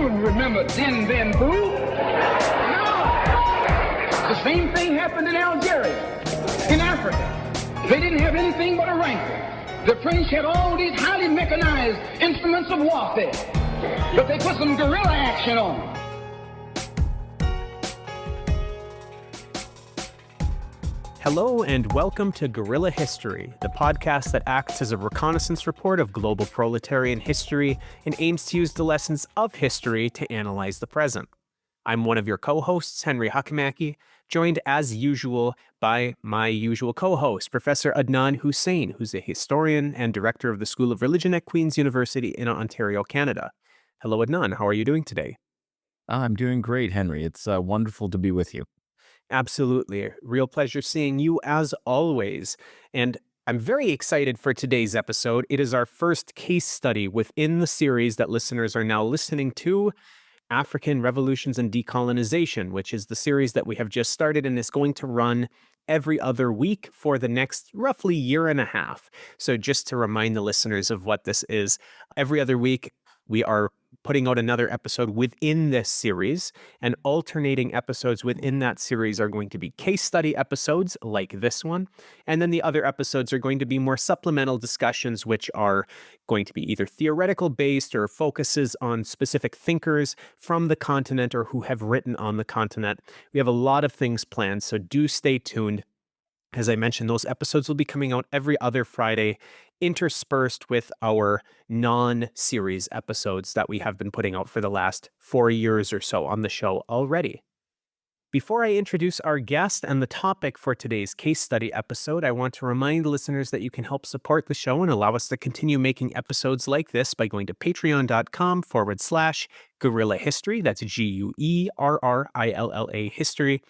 You remember Din Ben Phu? No. The same thing happened in Algeria, in Africa. They didn't have anything but a rifle. The French had all these highly mechanized instruments of warfare, but they put some guerrilla action on them. Hello and welcome to Guerrilla History, the podcast that acts as a reconnaissance report of global proletarian history and aims to use the lessons of history to analyze the present. I'm one of your co-hosts, Henry Hakamaki, joined as usual by my usual co-host, Professor Adnan Hussain, who's a historian and director of the School of Religion at Queen's University in Ontario, Canada. Hello, Adnan. How are you doing today? I'm doing great, Henry. It's wonderful to be with you. Absolutely. Real pleasure seeing you as always. And I'm very excited for today's episode. It is our first case study within the series that listeners are now listening to, African Revolutions and Decolonization, which is the series that we have just started and is going to run every other week for the next roughly year and a half. So just to remind the listeners of what this is, every other week we are putting out another episode within this series, and alternating episodes within that series are going to be case study episodes like this one, and then the other episodes are going to be more supplemental discussions, which are going to be either theoretical based or focuses on specific thinkers from the continent or who have written on the continent. We have a lot of things planned, so do stay tuned. As I mentioned, those episodes will be coming out every other Friday, interspersed with our non-series episodes that we have been putting out for the last 4 years or so on the show already. Before I introduce our guest and the topic for today's case study episode, I want to remind listeners that you can help support the show and allow us to continue making episodes like this by going to patreon.com/Guerrilla History. That's GUERRILLA History.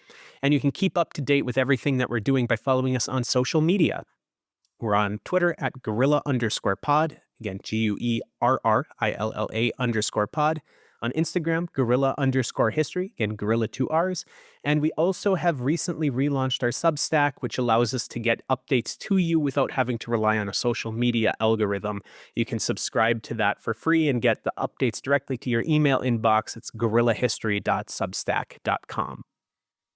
And you can keep up to date with everything that we're doing by following us on social media. We're on Twitter at Guerrilla_pod. Again, GUERRILLA_pod. On Instagram, Guerrilla_history, again, Guerrilla 2 R's. And we also have recently relaunched our Substack, which allows us to get updates to you without having to rely on a social media algorithm. You can subscribe to that for free and get the updates directly to your email inbox. It's guerrillahistory.substack.com.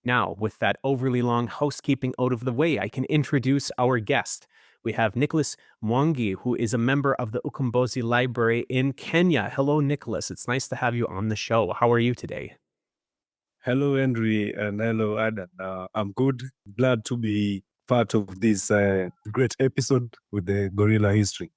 Now, with that overly long housekeeping out of the way, I can introduce our guest. We have Nicholas Mwangi, who is a member of the Ukombozi Library in Kenya. Hello, Nicholas. It's nice to have you on the show. How are you today? Hello, Henry, and hello, Adam. I'm good. Glad to be part of this great episode with the Guerrilla History.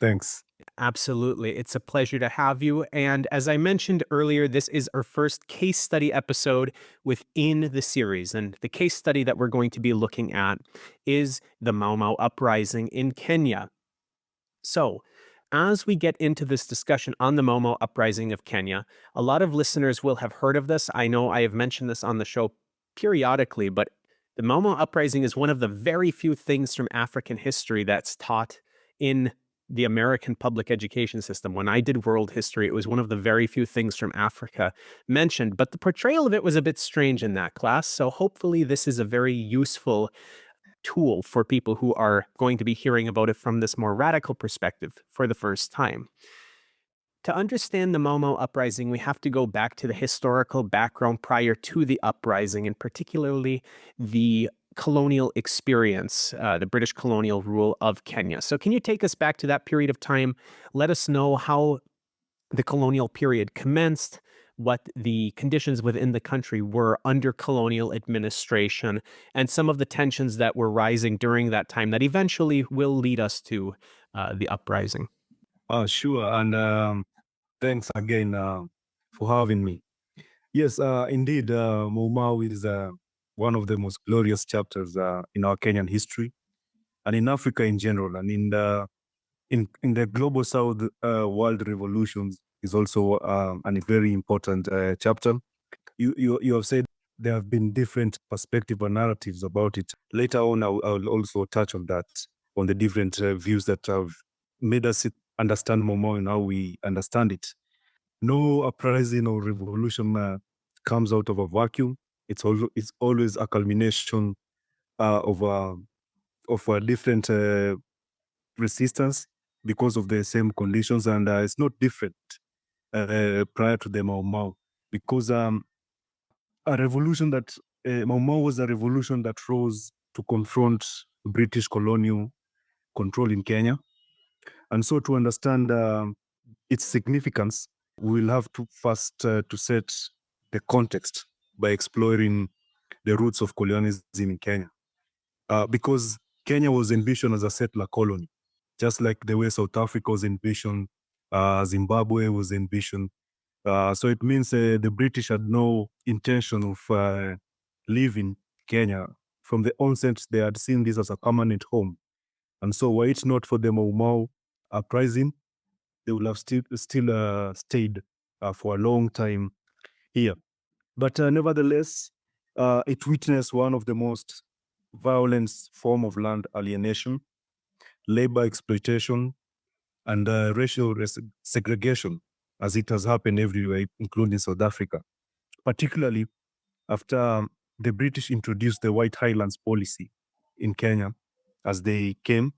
Thanks. Absolutely. It's a pleasure to have you. And as I mentioned earlier, this is our first case study episode within the series. And the case study that we're going to be looking at is the Mau Mau Uprising in Kenya. So, as we get into this discussion on the Mau Mau Uprising of Kenya, a lot of listeners will have heard of this. I know I have mentioned this on the show periodically, but the Mau Mau Uprising is one of the very few things from African history that's taught in the American public education system. When I did world history, it was one of the very few things from Africa mentioned, but the portrayal of it was a bit strange in that class. So hopefully this is a very useful tool for people who are going to be hearing about it from this more radical perspective for the first time. To understand the Mau Mau Uprising, we have to go back to the historical background prior to the uprising, and particularly the colonial experience, the British colonial rule of Kenya. So can you take us back to that period of time? Let us know how the colonial period commenced, what the conditions within the country were under colonial administration, and some of the tensions that were rising during that time that eventually will lead us to the uprising. Sure. And thanks again for having me. Yes, indeed, Mau Mau is one of the most glorious chapters in our Kenyan history and in Africa in general. And in the global South world revolutions is also a very important chapter. You have said there have been different perspectives and narratives about it. Later on, I'll also touch on that, on the different views that have made us understand Mau Mau and how we understand it. No uprising or revolution comes out of a vacuum. It's always a culmination of a different resistance because of the same conditions, and it's not different prior to the Mau Mau, because a revolution that Mau Mau was a revolution that rose to confront British colonial control in Kenya. And so to understand its significance, we will have to first to set the context by exploring the roots of colonialism in Kenya. Because Kenya was envisioned as a settler colony, just like the way South Africa was envisioned, Zimbabwe was envisioned. So it means the British had no intention of leaving Kenya. From the onset, they had seen this as a permanent home. And so were it not for the Mau Mau Uprising, they would have still stayed for a long time here. But nevertheless, it witnessed one of the most violent form of land alienation, labor exploitation, and racial segregation, as it has happened everywhere, including South Africa, particularly after the British introduced the White Highlands policy in Kenya as they came,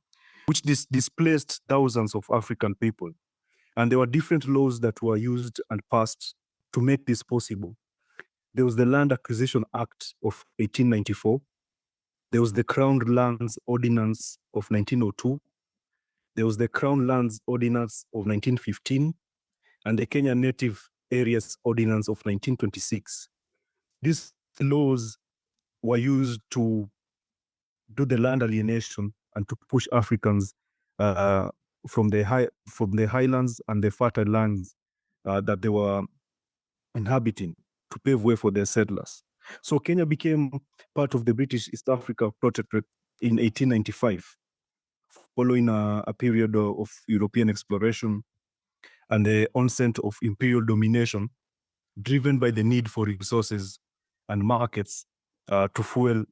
which displaced thousands of African people. And there were different laws that were used and passed to make this possible. There was the Land Acquisition Act of 1894. There was the Crown Lands Ordinance of 1902. There was the Crown Lands Ordinance of 1915 and the Kenya Native Areas Ordinance of 1926. These laws were used to do the land alienation and to push Africans from the highlands and the fertile lands that they were inhabiting to pave way for their settlers. So Kenya became part of the British East Africa Protectorate in 1895, following a period of European exploration and the onset of imperial domination, driven by the need for resources and markets to fuel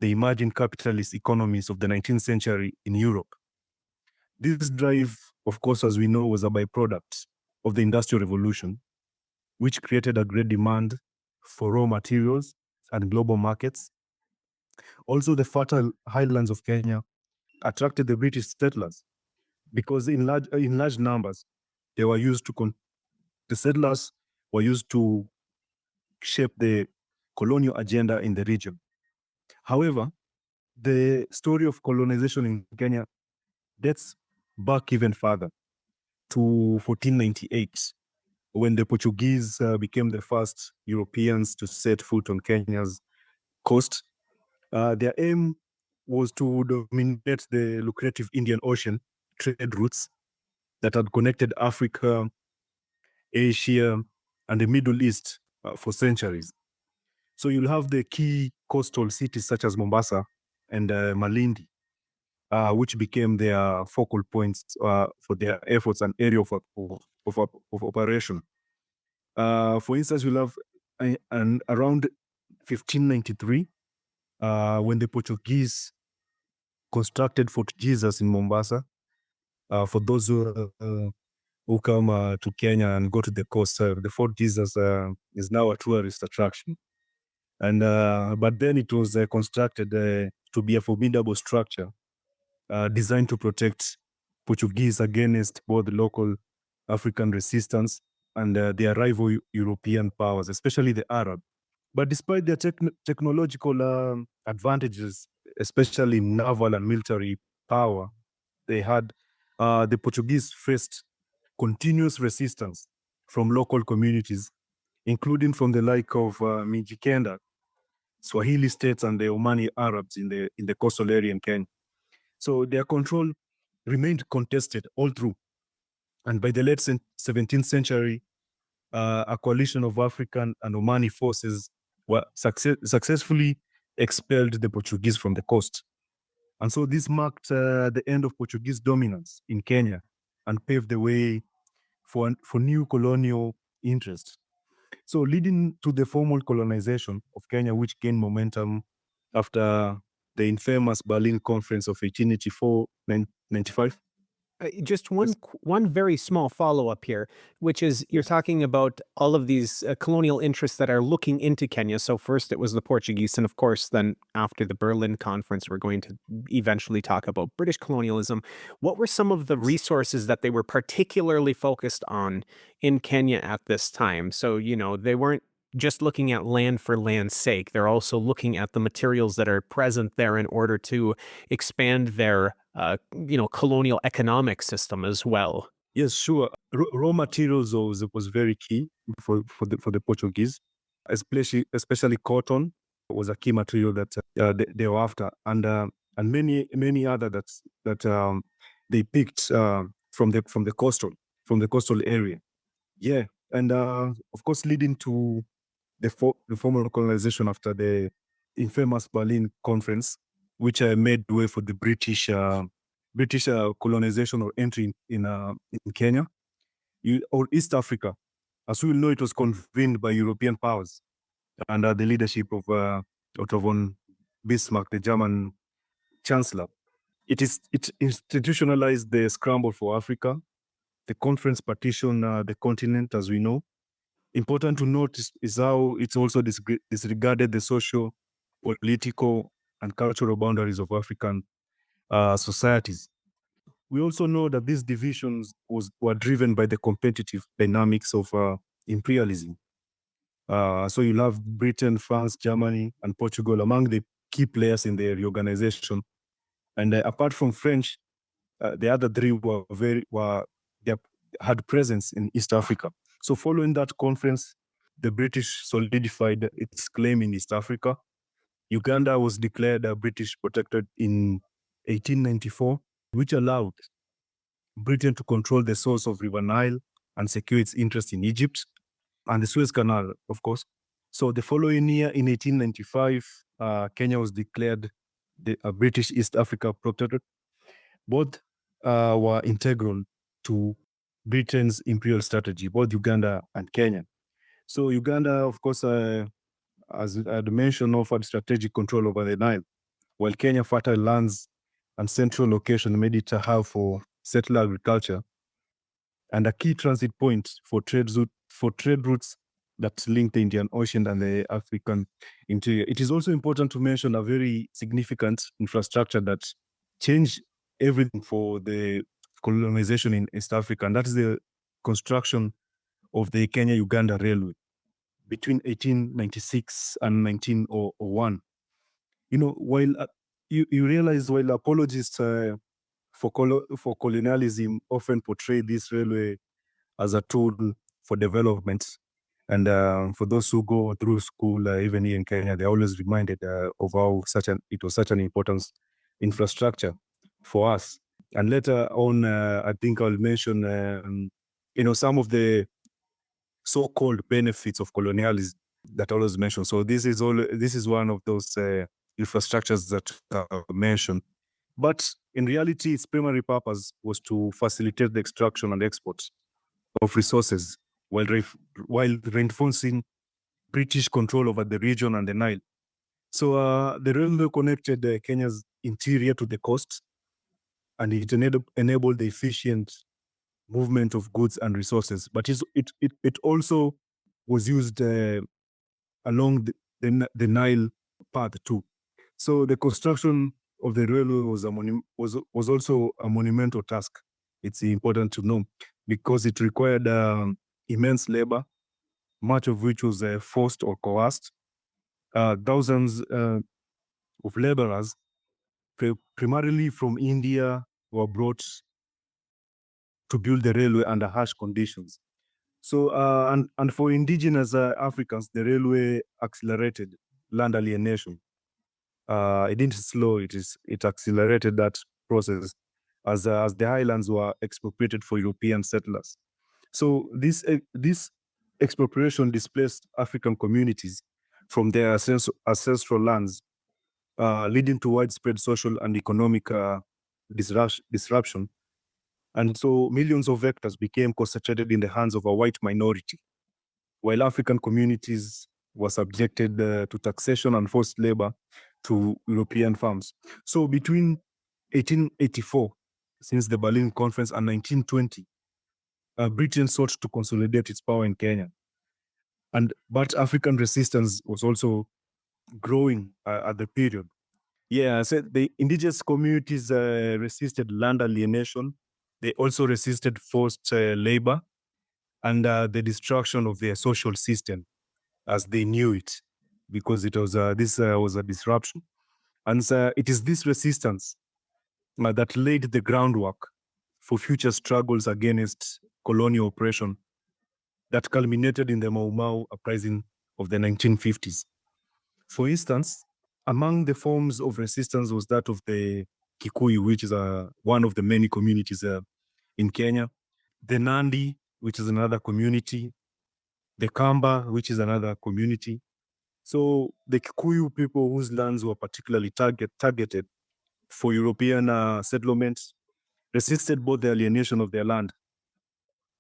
the emerging capitalist economies of the 19th century in Europe. This drive, of course, as we know, was a byproduct of the Industrial Revolution, which created a great demand for raw materials and global markets. Also, the fertile highlands of Kenya attracted the British settlers because in large numbers, they were used to the settlers were used to shape the colonial agenda in the region. However, the story of colonization in Kenya dates back even further to 1498, when the Portuguese became the first Europeans to set foot on Kenya's coast. Their aim was to dominate the lucrative Indian Ocean trade routes that had connected Africa, Asia, and the Middle East for centuries. So you'll have the key coastal cities such as Mombasa and Malindi, which became their focal points for their efforts and area of operation. For instance, you'll have around 1593, when the Portuguese constructed Fort Jesus in Mombasa. For those who come to Kenya and go to the coast, the Fort Jesus is now a tourist attraction. And but then it was constructed to be a formidable structure designed to protect Portuguese against both local African resistance and their rival European powers, especially the Arab. But despite their technological advantages, especially naval and military power they had, the Portuguese faced continuous resistance from local communities, including from the like of Mijikenda, Swahili states, and the Omani Arabs in the coastal area in Kenya. So their control remained contested all through. And by the late 17th century, a coalition of African and Omani forces were successfully expelled the Portuguese from the coast. And so this marked the end of Portuguese dominance in Kenya and paved the way for new colonial interests. So leading to the formal colonization of Kenya, which gained momentum after the infamous Berlin Conference of 1884-95. Just Yes. one very small follow-up here, which is you're talking about all of these colonial interests that are looking into Kenya. So first it was the Portuguese, and of course, then after the Berlin Conference, we're going to eventually talk about British colonialism. What were some of the resources that they were particularly focused on in Kenya at this time? So, they weren't just looking at land for land's sake. They're also looking at the materials that are present there in order to expand their colonial economic system as well. Yes, sure. Raw materials was very key for the Portuguese, especially cotton was a key material that they were after, and many other that they picked from the coastal area. Yeah, and of course leading to the formal colonization after the infamous Berlin Conference, which made way for the British colonization or entry in Kenya or East Africa. As we know, it was convened by European powers under the leadership of Otto von Bismarck, the German chancellor. It institutionalized the scramble for Africa. The conference partitioned the continent, as we know. Important to note is how it's also disregarded the social, political, and cultural boundaries of African societies. We also know that these divisions were driven by the competitive dynamics of imperialism. So you have Britain, France, Germany, and Portugal among the key players in the reorganization. And apart from French, the other three they had presence in East Africa. So following that conference, the British solidified its claim in East Africa. Uganda was declared a British protectorate in 1894, which allowed Britain to control the source of River Nile and secure its interest in Egypt and the Suez Canal, of course. So the following year, in 1895, Kenya was declared a British East Africa protectorate. Both were integral to Britain's imperial strategy, both Uganda and Kenya. So Uganda, of course, as I had mentioned, offered strategic control over the Nile, while Kenya fertile lands and central location made it a hub for settler agriculture and a key transit point for trade routes that link the Indian Ocean and the African interior. It is also important to mention a very significant infrastructure that changed everything for the colonization in East Africa, and that is the construction of the Kenya-Uganda Railway between 1896 and 1901. While you realize, while apologists for colonialism often portray this railway as a tool for development, and for those who go through school, even here in Kenya, they're always reminded of how it was such an important infrastructure for us. And later on, I think I'll mention, some of the so-called benefits of colonialism that I always mention. So this is one of those infrastructures that are mentioned. But in reality, its primary purpose was to facilitate the extraction and export of resources while reinforcing British control over the region and the Nile. So the railway connected Kenya's interior to the coast, and it enabled the efficient movement of goods and resources. But it also was used along the Nile path too. So the construction of the railway was also a monumental task. It's important to know because it required immense labor, much of which was forced or coerced. Thousands of laborers, primarily from India, were brought to build the railway under harsh conditions. So, and for indigenous Africans, the railway accelerated land alienation. It didn't slow; it accelerated that process as the highlands were expropriated for European settlers. So this expropriation displaced African communities from their ancestral lands, leading to widespread social and economic disruption. And so millions of hectares became concentrated in the hands of a white minority, while African communities were subjected to taxation and forced labor to European farms. So between 1884, since the Berlin Conference and 1920, Britain sought to consolidate its power in Kenya. But African resistance was also growing at the period. Yeah, so the indigenous communities resisted land alienation. They also resisted forced labor and the destruction of their social system as they knew it, because it was this was a disruption. And it is this resistance that laid the groundwork for future struggles against colonial oppression that culminated in the Mau Mau Uprising of the 1950s. For instance, among the forms of resistance was that of the Kikuyu, which is one of the many communities in Kenya, the Nandi, which is another community, the Kamba, which is another community. So the Kikuyu people whose lands were particularly targeted for European settlements resisted both the alienation of their land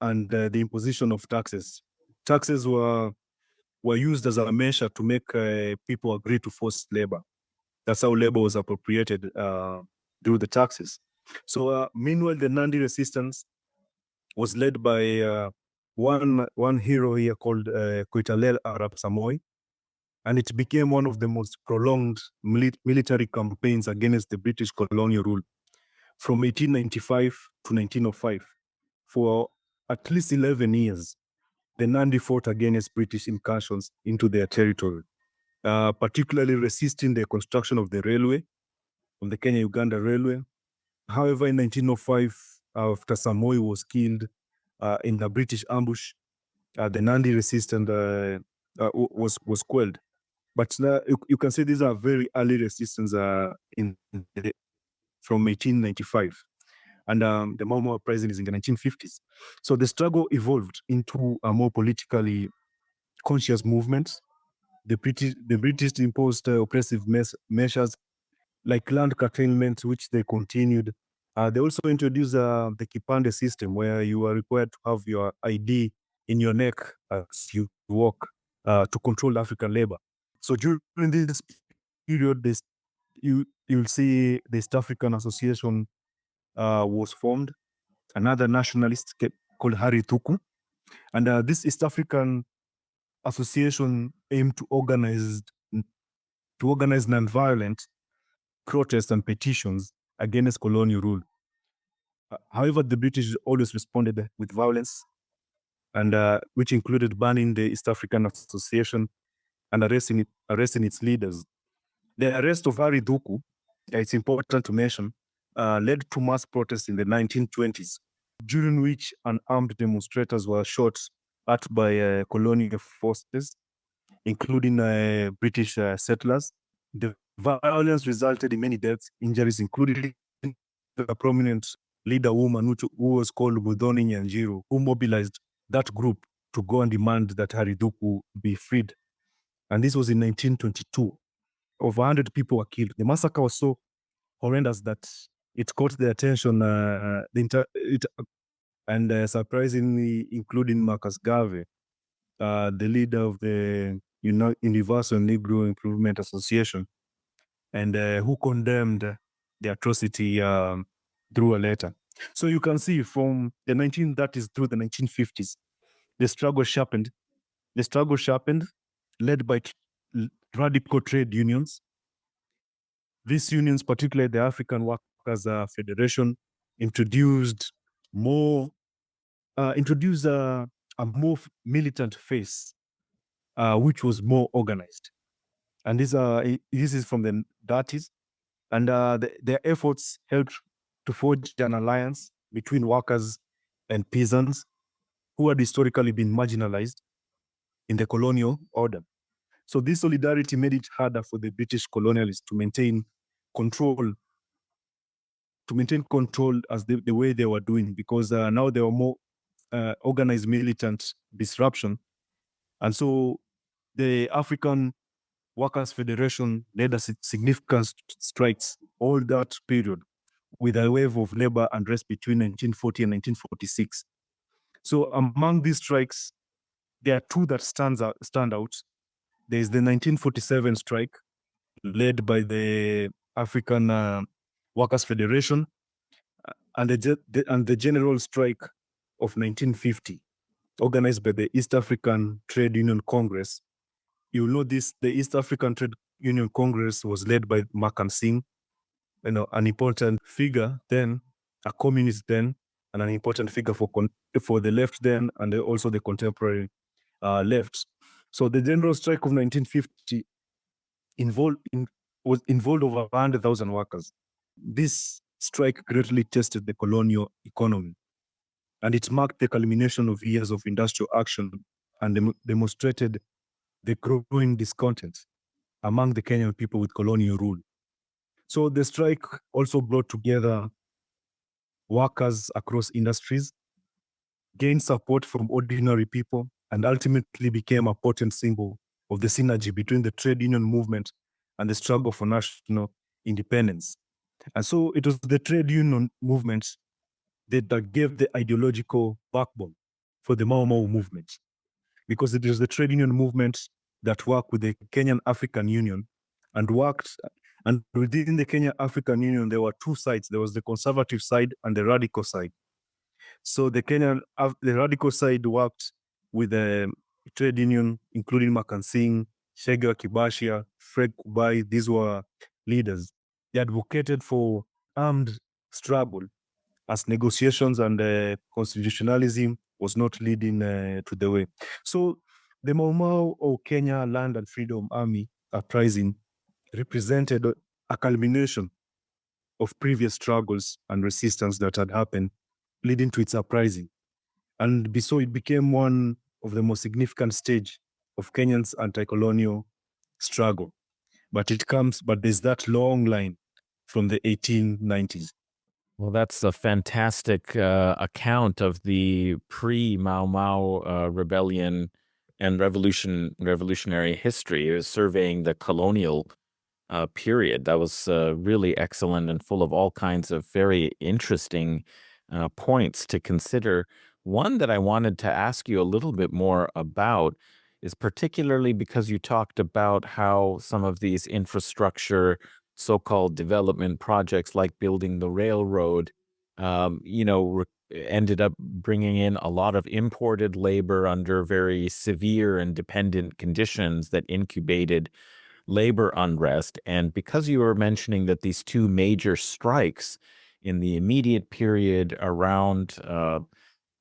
and the imposition of taxes. Taxes were used as a measure to make people agree to forced labor. That's how labor was appropriated through the taxes. So meanwhile, the Nandi resistance was led by one hero here called Koitalel Arap Samoei, and it became one of the most prolonged military campaigns against the British colonial rule from 1895 to 1905. For at least 11 years, the Nandi fought against British incursions into their territory, particularly resisting the construction of the railway, of the Kenya-Uganda Railway. However, in 1905, after Samoei was killed in a British ambush, the Nandi resistance was quelled. But you can see these are very early resistance from 1895. And the Mau Mau Uprising is in the 1950s. So the struggle evolved into a more politically conscious movement. The British imposed oppressive measures like land curtailment, which they continued. They also introduced the Kipande system, where you are required to have your ID in your neck as you walk to control African labor. So during this period, you'll see the East African Association was formed, another nationalist called Harry Tuku. And this East African Association aimed to organize nonviolent protests and petitions against colonial rule. However, the British always responded with violence, and which included banning the East African Association and arresting its leaders. The arrest of Harry Tuku, it's important to mention, led to mass protests in the 1920s, during which unarmed demonstrators were shot at by colonial forces, including British settlers. The violence resulted in many deaths, injuries, including a prominent leader woman who was called Budoni Nyanjiru, who mobilized that group to go and demand that Harry Tuku be freed. And this was in 1922. Over 100 people were killed. The massacre was so horrendous that it caught the attention, and surprisingly, including Marcus Garvey, the leader of the Universal Negro Improvement Association, and who condemned the atrocity through a letter. So you can see from the 1930s through the 1950s, the struggle sharpened. The struggle sharpened, led by radical trade unions. These unions, particularly the African Workers Federation, introduced a more militant face, which was more organized. And this is from the 30s. And their efforts helped to forge an alliance between workers and peasants who had historically been marginalized in the colonial order. So this solidarity made it harder for the British colonialists to maintain control as the way they were doing, because now there were more organized militant disruption. And so the African Workers Federation led a significant strikes all that period, with a wave of labor unrest between 1940 and 1946. So among these strikes, there are two that stand out. There is the 1947 strike, led by the African Workers Federation, and the general strike of 1950, organized by the East African Trade Union Congress. You know this, the East African Trade Union Congress was led by Makan Singh, an important figure then, a communist then, and an important figure for the left then, and also the contemporary left. So the general strike of 1950 was involved over 100,000 workers. This strike greatly tested the colonial economy, and it marked the culmination of years of industrial action and demonstrated the growing discontent among the Kenyan people with colonial rule. So the strike also brought together workers across industries, gained support from ordinary people, and ultimately became a potent symbol of the synergy between the trade union movement and the struggle for national independence. And so it was the trade union movement that gave the ideological backbone for the Mau Mau movement, because it is the trade union movement that worked with the Kenyan African Union and within the Kenyan African Union, there were two sides. There was the conservative side and the radical side. So the radical side worked with the trade union, including Makan Singh, Shega Kibashia, Fred Kubai. These were leaders. They advocated for armed struggle as negotiations and constitutionalism was not leading to the way. So the Mau Mau or Kenya Land and Freedom Army uprising represented a culmination of previous struggles and resistance that had happened, leading to its uprising. And so it became one of the most significant stage of Kenyan's anti-colonial struggle. But there's that long line from the 1890s. Well, that's a fantastic account of the pre-Mau Mau rebellion and revolutionary history. It was surveying the colonial period. That was really excellent and full of all kinds of very interesting points to consider. One that I wanted to ask you a little bit more about is particularly because you talked about how some of these infrastructure, so-called development projects like building the railroad, ended up bringing in a lot of imported labor under very severe and dependent conditions that incubated labor unrest. And because you were mentioning that these two major strikes in the immediate period around,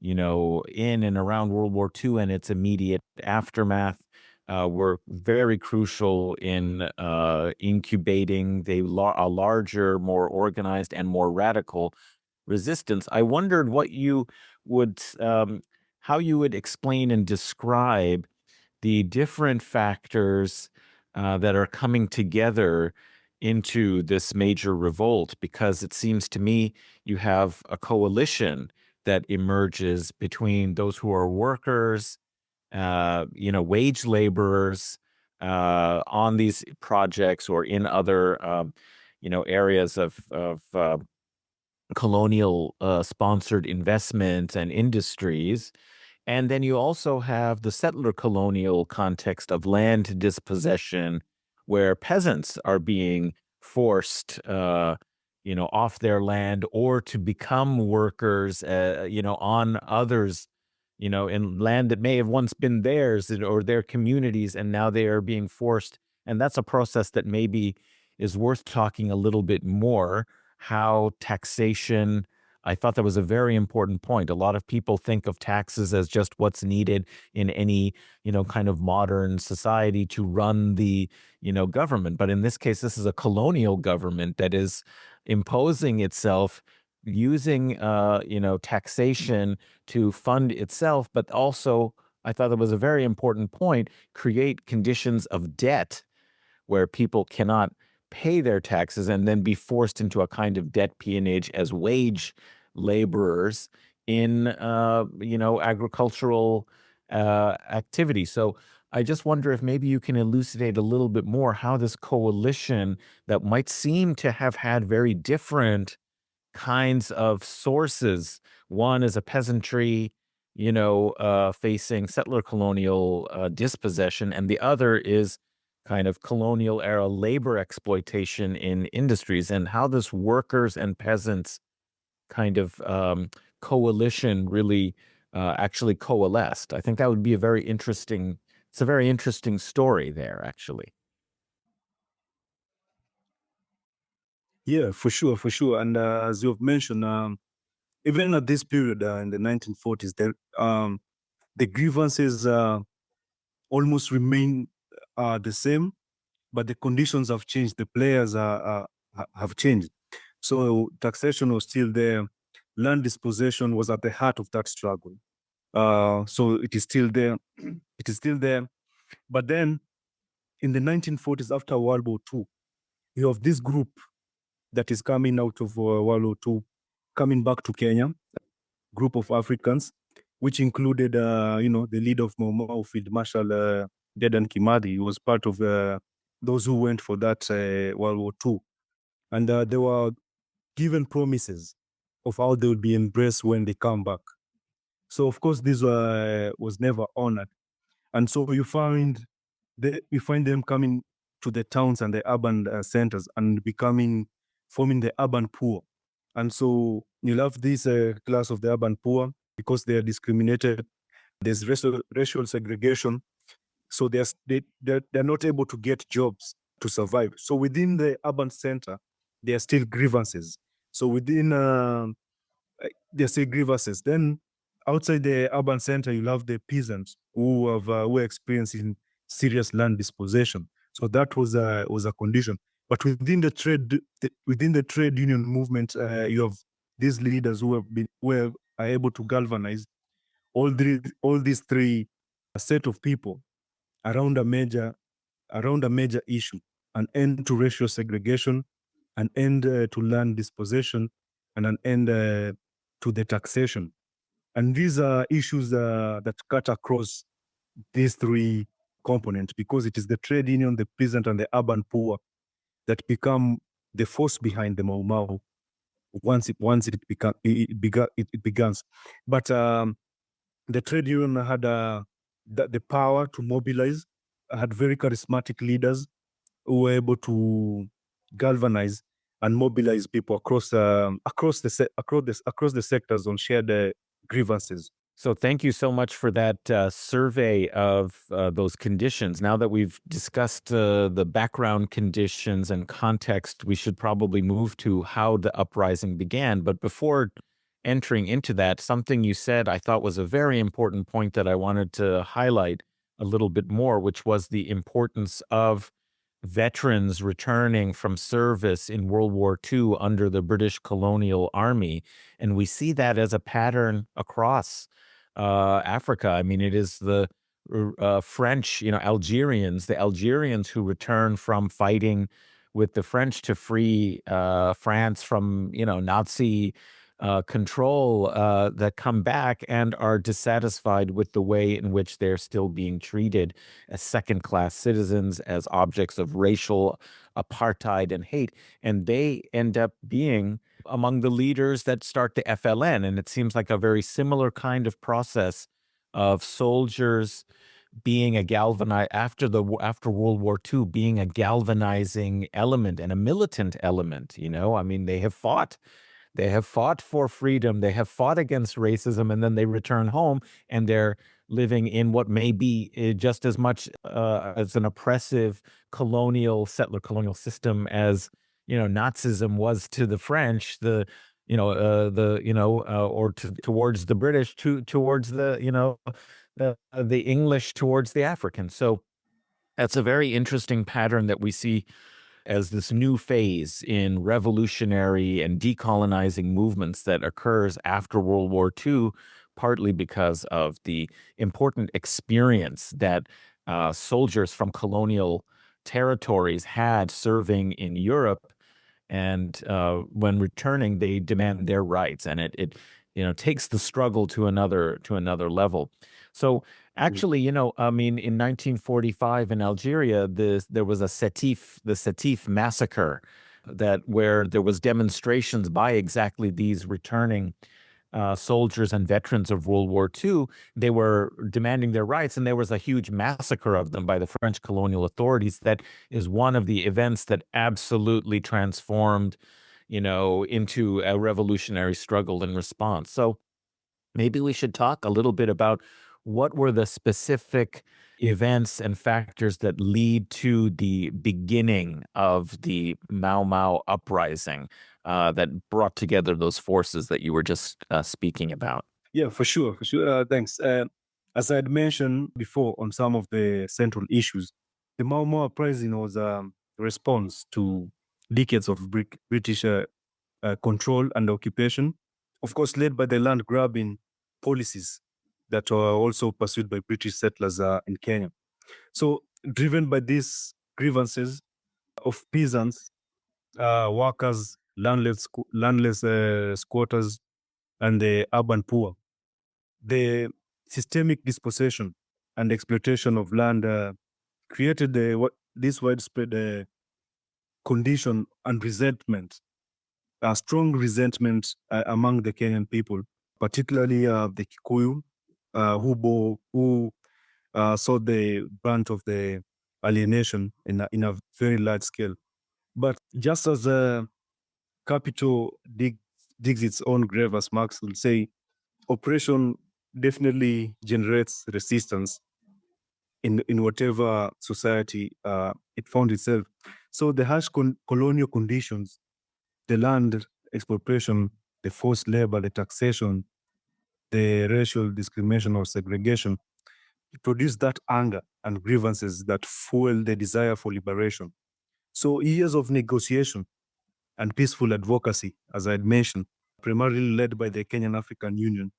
in and around World War II and its immediate aftermath, were very crucial in incubating a larger, more organized, and more radical resistance. I wondered how you would explain and describe the different factors that are coming together into this major revolt, because it seems to me you have a coalition that emerges between those who are workers, wage laborers on these projects or in other, areas of colonial sponsored investment and industries. And then you also have the settler colonial context of land dispossession, where peasants are being forced, off their land or to become workers, on others, in land that may have once been theirs or their communities, and now they are being forced. And that's a process that maybe is worth talking a little bit more, how taxation. I thought that was a very important point. A lot of people think of taxes as just what's needed in any, kind of modern society to run the, government. But in this case, this is a colonial government that is imposing itself using, taxation to fund itself. But also, I thought that was a very important point, create conditions of debt where people cannot pay their taxes and then be forced into a kind of debt peonage as wage laborers in, agricultural activity. So I just wonder if maybe you can elucidate a little bit more how this coalition that might seem to have had very different kinds of sources. One is a peasantry, facing settler colonial dispossession, and the other is kind of colonial era labor exploitation in industries, and how this workers and peasants kind of coalition really actually coalesced. I think that would be it's a very interesting story there, actually. Yeah, for sure, for sure. And as you've mentioned, even at this period in the 1940s, the grievances almost remain the same, but the conditions have changed. The players have changed. So taxation was still there. Land dispossession was at the heart of that struggle. So it is still there. It is still there. But then in the 1940s, after World War II, you have this group that is coming out of World War II, coming back to Kenya, group of Africans, which included, the leader of Mau Mau, Field Marshal Dedan Kimathi. He was part of those who went for that World War II. And they were given promises of how they would be embraced when they come back. So, of course, this was never honored. And so you find them coming to the towns and the urban centers and forming the urban poor. And so you'll have this class of the urban poor because they are discriminated. There's racial segregation. So they're not able to get jobs to survive. So within the urban center, there are still grievances. So within there are still grievances. Then outside the urban center, you'll have the peasants who were experiencing serious land dispossession. So that was a condition. But within the trade union movement, you have these leaders who are able to galvanize all these three set of people around a major issue: an end to racial segregation, an end to land dispossession, and an end to the taxation. And these are issues that cut across these three components, because it is the trade union, the peasant, and the urban poor that become the force behind the Mau Mau once it begins. But the trade union had the power to mobilize, had very charismatic leaders who were able to galvanize and mobilize people across the sectors on shared grievances. So thank you so much for that survey of those conditions. Now that we've discussed the background conditions and context, we should probably move to how the uprising began. But before entering into that, something you said I thought was a very important point that I wanted to highlight a little bit more, which was the importance of veterans returning from service in World War II under the British colonial army. And we see that as a pattern across Africa. I mean, it is the French, Algerians, the Algerians who return from fighting with the French to free France from, Nazi control, that come back and are dissatisfied with the way in which they're still being treated as second-class citizens, as objects of racial apartheid and hate. And they end up being among the leaders that start the FLN. And it seems like a very similar kind of process of soldiers being a after World War II, being a galvanizing element and a militant element. I mean, they have fought for freedom. They have fought against racism, and then they return home and they're living in what may be just as much as an oppressive settler colonial system as Nazism was to the French, towards the British, towards the English, towards the Africans. So that's a very interesting pattern that we see as this new phase in revolutionary and decolonizing movements that occurs after World War II, partly because of the important experience that soldiers from colonial territories had serving in Europe. And when returning, they demand their rights, and it takes the struggle to another level. So actually, I mean, in 1945 in Algeria, there was the Sétif massacre, where there was demonstrations by exactly these returning soldiers and veterans of World War II. They were demanding their rights, and there was a huge massacre of them by the French colonial authorities. That is one of the events that absolutely transformed, into a revolutionary struggle in response. So maybe we should talk a little bit about what were the specific events and factors that lead to the beginning of the Mau Mau Uprising that brought together those forces that you were just speaking about. Yeah, for sure, for sure. Thanks. As I had mentioned before on some of the central issues, the Mau Mau Uprising was a response to decades of British control and occupation, of course, led by the land grabbing policies that were also pursued by British settlers in Kenya. So, driven by these grievances of peasants, workers, landless squatters, and the urban poor, the systemic dispossession and exploitation of land created this widespread condition and resentment, a strong resentment among the Kenyan people, particularly the Kikuyu, who saw the brunt of the alienation in a very large scale. But just as capital digs its own grave, as Marx will say, oppression definitely generates resistance in whatever society it found itself. So the harsh colonial conditions, the land expropriation, the forced labor, the taxation, the racial discrimination or segregation, produce that anger and grievances that fuel the desire for liberation. So years of negotiation and peaceful advocacy, as I had mentioned, primarily led by the Kenyan African Union,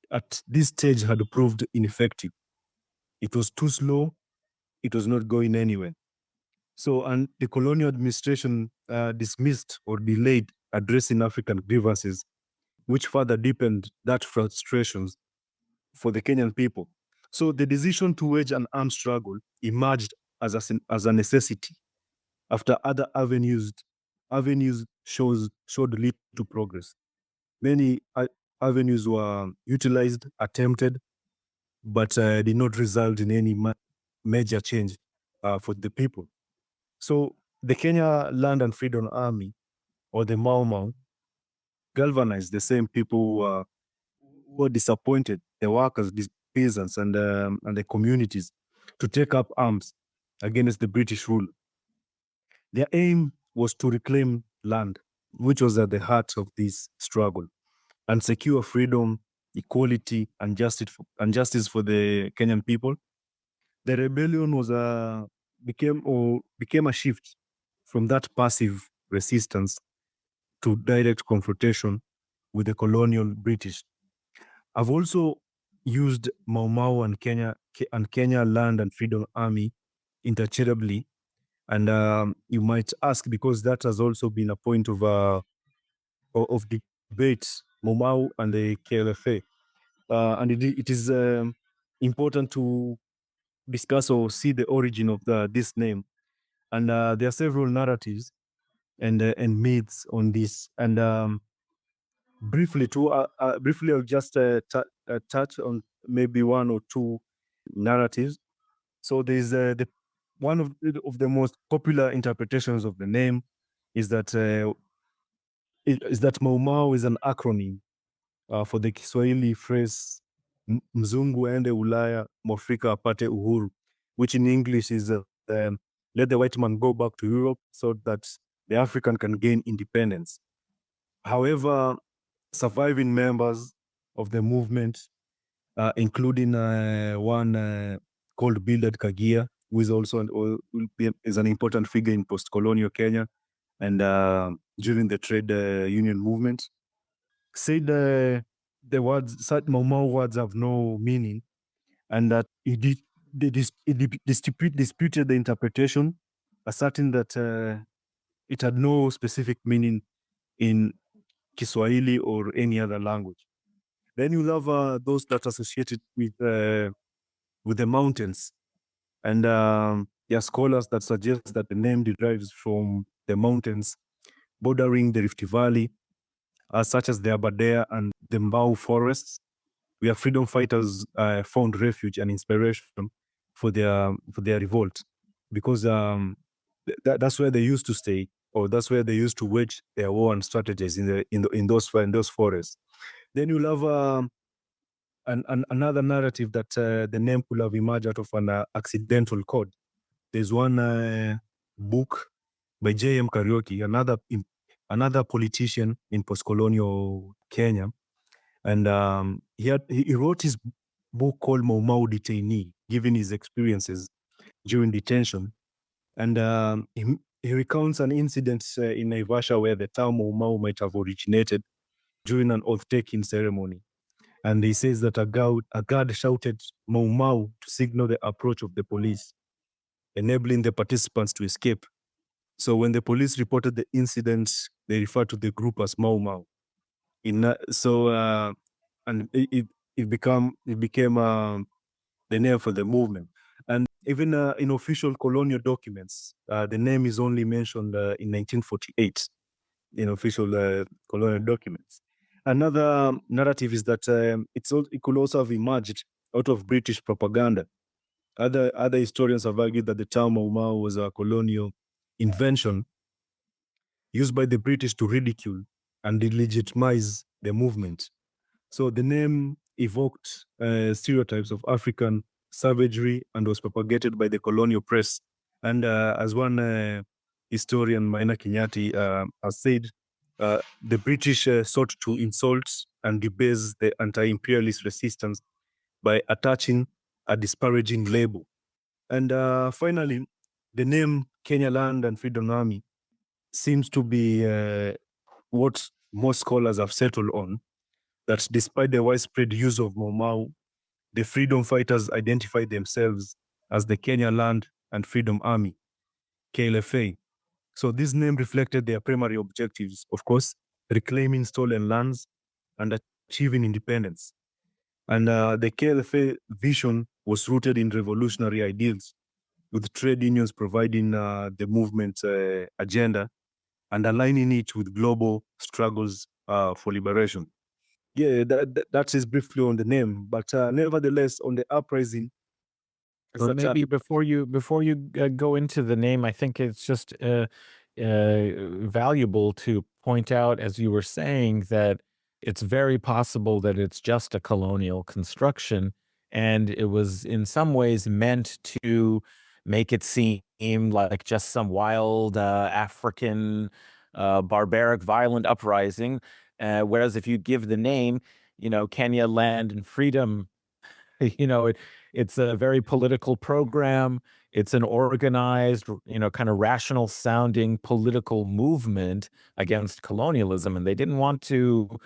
at this stage had proved ineffective. It was too slow. It was not going anywhere. So, and the colonial administration dismissed or delayed addressing African grievances, which further deepened that frustrations for the Kenyan people. So the decision to wage an armed struggle emerged as a necessity after other avenues showed little progress. Many avenues were utilized, attempted, but did not result in any major change for the people. So the Kenya Land and Freedom Army, or the Mau Mau, galvanized the same people who were disappointed, the workers, the peasants, and the communities, to take up arms against the British rule. Their aim was to reclaim land, which was at the heart of this struggle, and secure freedom, equality, and justice for the Kenyan people. The rebellion became a shift from that passive resistance to direct confrontation with the colonial British. I've also used Mau Mau and Kenya Land and Freedom Army interchangeably, and you might ask, because that has also been a point of debate, Mau Mau and the KLFA, and it is important to discuss or see the origin of this name. And there are several narratives and myths on this. And briefly, I'll just touch on maybe one or two narratives. So there's one of the most popular interpretations of the name is that Mau Mau is an acronym for the Kiswahili phrase Mzungu ende Ulaya, Mwafrika apate uhuru, which in English is let the white man go back to Europe so that the African can gain independence. However, surviving members of the movement, including one called Bildad Kagia, who is also is an important figure in post-colonial Kenya and during the trade union movement, said the words, Mau Mau words have no meaning, and that it disputed the interpretation, asserting that it had no specific meaning in Kiswahili or any other language. Then you have those that are associated with the mountains, and there are scholars that suggest that the name derives from the mountains bordering the Rift Valley, such as the Aberdare and the Mbao forests, where freedom fighters found refuge and inspiration for their revolt, because that's where they used to stay or that's where they used to wage their war and strategies in those forests. Then you'll have another narrative that the name could have emerged out of an accidental code. There's one book by J.M. Kariuki, another politician in post-colonial Kenya, and he wrote his book called Mau Mau Detainee, giving his experiences during detention. And he recounts an incident in Naivasha where the term Mau Mau might have originated during an oath-taking ceremony. And he says that a guard shouted Mau Mau to signal the approach of the police, enabling the participants to escape. So when the police reported the incident, they referred to the group as Mau Mau. And it became the name for the movement. And even in official colonial documents, the name is only mentioned in 1948 in official colonial documents. Another narrative is that it could also have emerged out of British propaganda. Other historians have argued that the term Mau Mau was a colonial invention used by the British to ridicule and delegitimize the movement. So the name evoked stereotypes of African savagery and was propagated by the colonial press. And as one historian, Maina Kenyati, has said, the British sought to insult and debase the anti-imperialist resistance by attaching a disparaging label. And finally, the name Kenya Land and Freedom Army seems to be what most scholars have settled on, that despite the widespread use of Mau Mau, the freedom fighters identified themselves as the Kenya Land and Freedom Army, KLFA. So this name reflected their primary objectives, of course, reclaiming stolen lands and achieving independence. And the KLFA vision was rooted in revolutionary ideals, with trade unions providing the movement agenda and aligning it with global struggles for liberation. Yeah, that is briefly on the name, but nevertheless, on the uprising. Well, maybe before you go into the name, I think it's just valuable to point out, as you were saying, that it's very possible that it's just a colonial construction, and it was in some ways meant to make it seem like just some wild African barbaric, violent uprising. Whereas if you give the name, Kenya Land and Freedom, it's a very political program. It's an organized, kind of rational sounding political movement against colonialism. And they didn't want to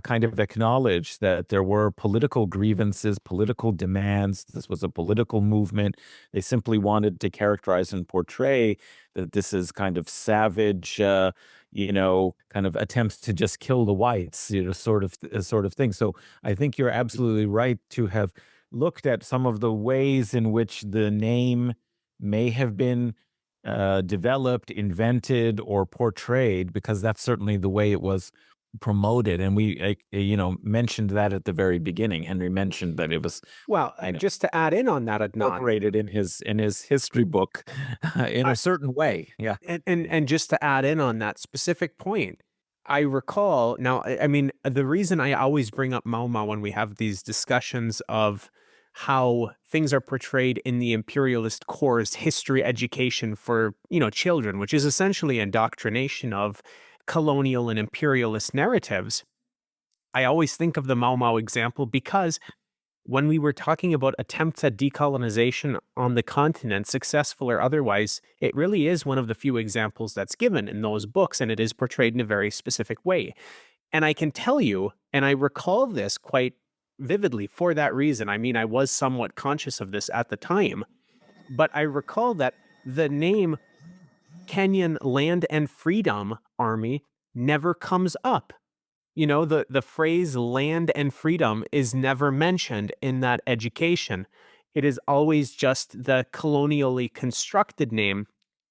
kind of acknowledge that there were political grievances, political demands. This was a political movement. They simply wanted to characterize and portray that this is kind of savage, kind of attempts to just kill the whites, sort of thing. So I think you're absolutely right to have looked at some of the ways in which the name may have been developed, invented, or portrayed, because that's certainly the way it was promoted. And we, mentioned that at the very beginning. Henry mentioned that it was just to add in on that, Adnan, incorporated in his history book in a certain way. Yeah. And just to add in on that specific point, I recall now, I mean, the reason I always bring up Mau Mau when we have these discussions of how things are portrayed in the imperialist core's history education for, children, which is essentially indoctrination of colonial and imperialist narratives. I always think of the Mau Mau example because when we were talking about attempts at decolonization on the continent, successful or otherwise, it really is one of the few examples that's given in those books, and it is portrayed in a very specific way. And I can tell you, and I recall this quite vividly for that reason. I mean, I was somewhat conscious of this at the time, but I recall that the name Kenyan Land and Freedom Army never comes up. The phrase land and freedom is never mentioned in that education. It is always just the colonially constructed name.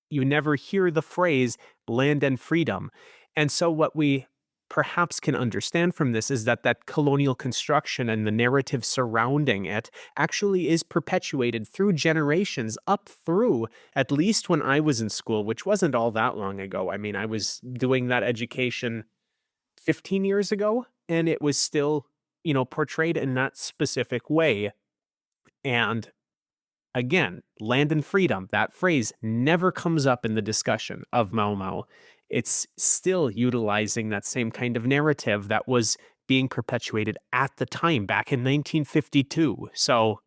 You never hear the phrase land and freedom. And so what we perhaps can understand from this is that colonial construction and the narrative surrounding it actually is perpetuated through generations up through at least when I was in school, which wasn't all that long ago. I mean, I was doing that education 15 years ago, and it was still, portrayed in that specific way. And again, land and freedom, that phrase never comes up in the discussion of Mau Mau. It's still utilizing that same kind of narrative that was being perpetuated at the time back in 1952. So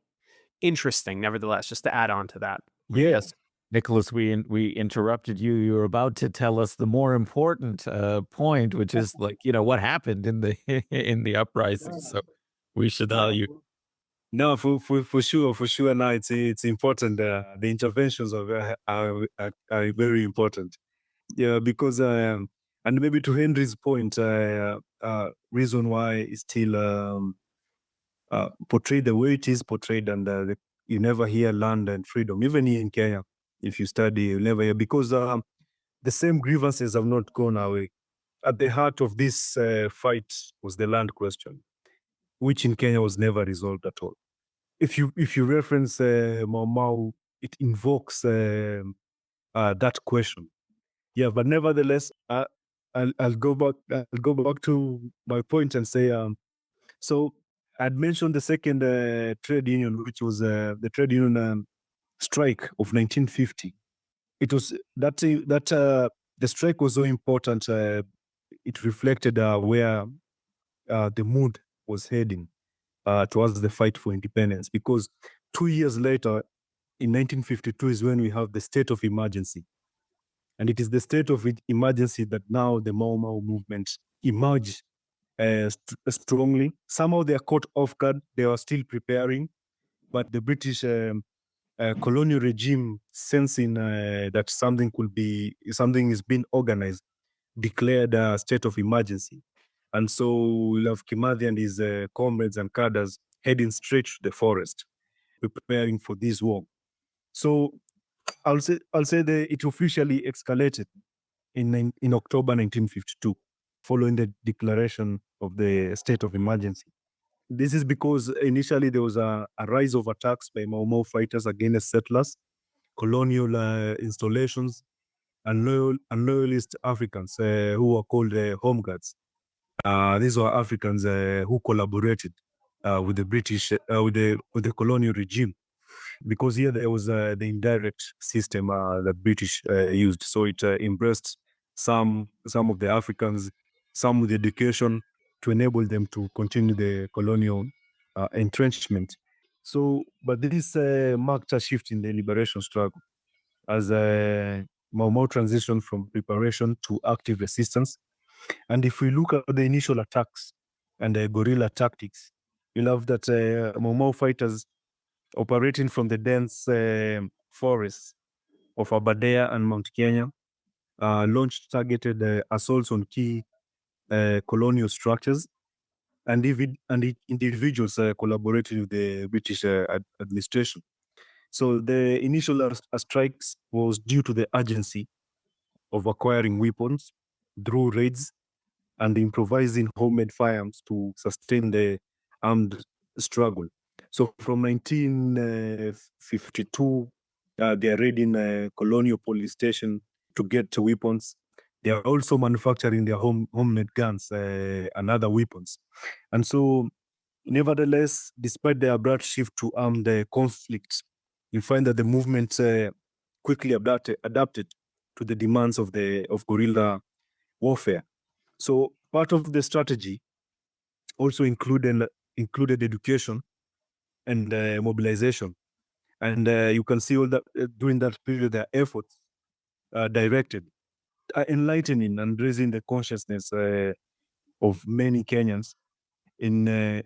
interesting, nevertheless, just to add on to that. Yes. Nicholas, we interrupted you. You were about to tell us the more important point, which is what happened in the in the uprising. So we should tell you. No, for sure. Now it's important. The interventions are very important. Yeah, because and maybe to Henry's point, reason why it's still portrayed the way it is portrayed, and you never hear land and freedom, even here in Kenya. If you study, you never hear, because the same grievances have not gone away. At the heart of this fight was the land question, which in Kenya was never resolved at all. If you reference Mau Mau, it invokes that question. Yeah, but nevertheless, I'll go back to my point and say, so I'd mentioned the second trade union, which was the trade union strike of 1950. It was that the strike was so important. It reflected where the mood was heading towards the fight for independence, because 2 years later, in 1952, is when we have the state of emergency. And it is the state of emergency that now the Mau Mau movement emerged strongly. Somehow they are caught off guard. They are still preparing, but the British colonial regime, sensing that something is being organized, declared a state of emergency. And so we have Kimathi and his comrades and cadres heading straight to the forest, preparing for this war. So I'll say that it officially escalated in October 1952, following the declaration of the state of emergency. This is because initially there was a rise of attacks by Mau Mau fighters against settlers, colonial installations, and loyalist Africans who were called home guards. These were Africans who collaborated with the British, with the colonial regime, because here there was the indirect system that British used. So it embraced some of the Africans, some with education, to enable them to continue the colonial entrenchment. So, but this marked a shift in the liberation struggle as Mau Mau transitioned from preparation to active resistance. And if we look at the initial attacks and the guerrilla tactics, you'll have that Mau Mau fighters operating from the dense forests of Aberdare and Mount Kenya launched targeted assaults on key colonial structures, and individuals collaborated with the British administration. So the initial strikes was due to the urgency of acquiring weapons through raids and improvising homemade firearms to sustain the armed struggle. So from 1952, they are raiding a colonial police station to get weapons. They are also manufacturing their homemade guns and other weapons. And so, nevertheless, despite their abrupt shift to armed conflicts, you find that the movement quickly adapted to the demands of guerrilla warfare. So part of the strategy also included education and mobilization. And you can see all that during that period, their efforts directed enlightening and raising the consciousness of many Kenyans in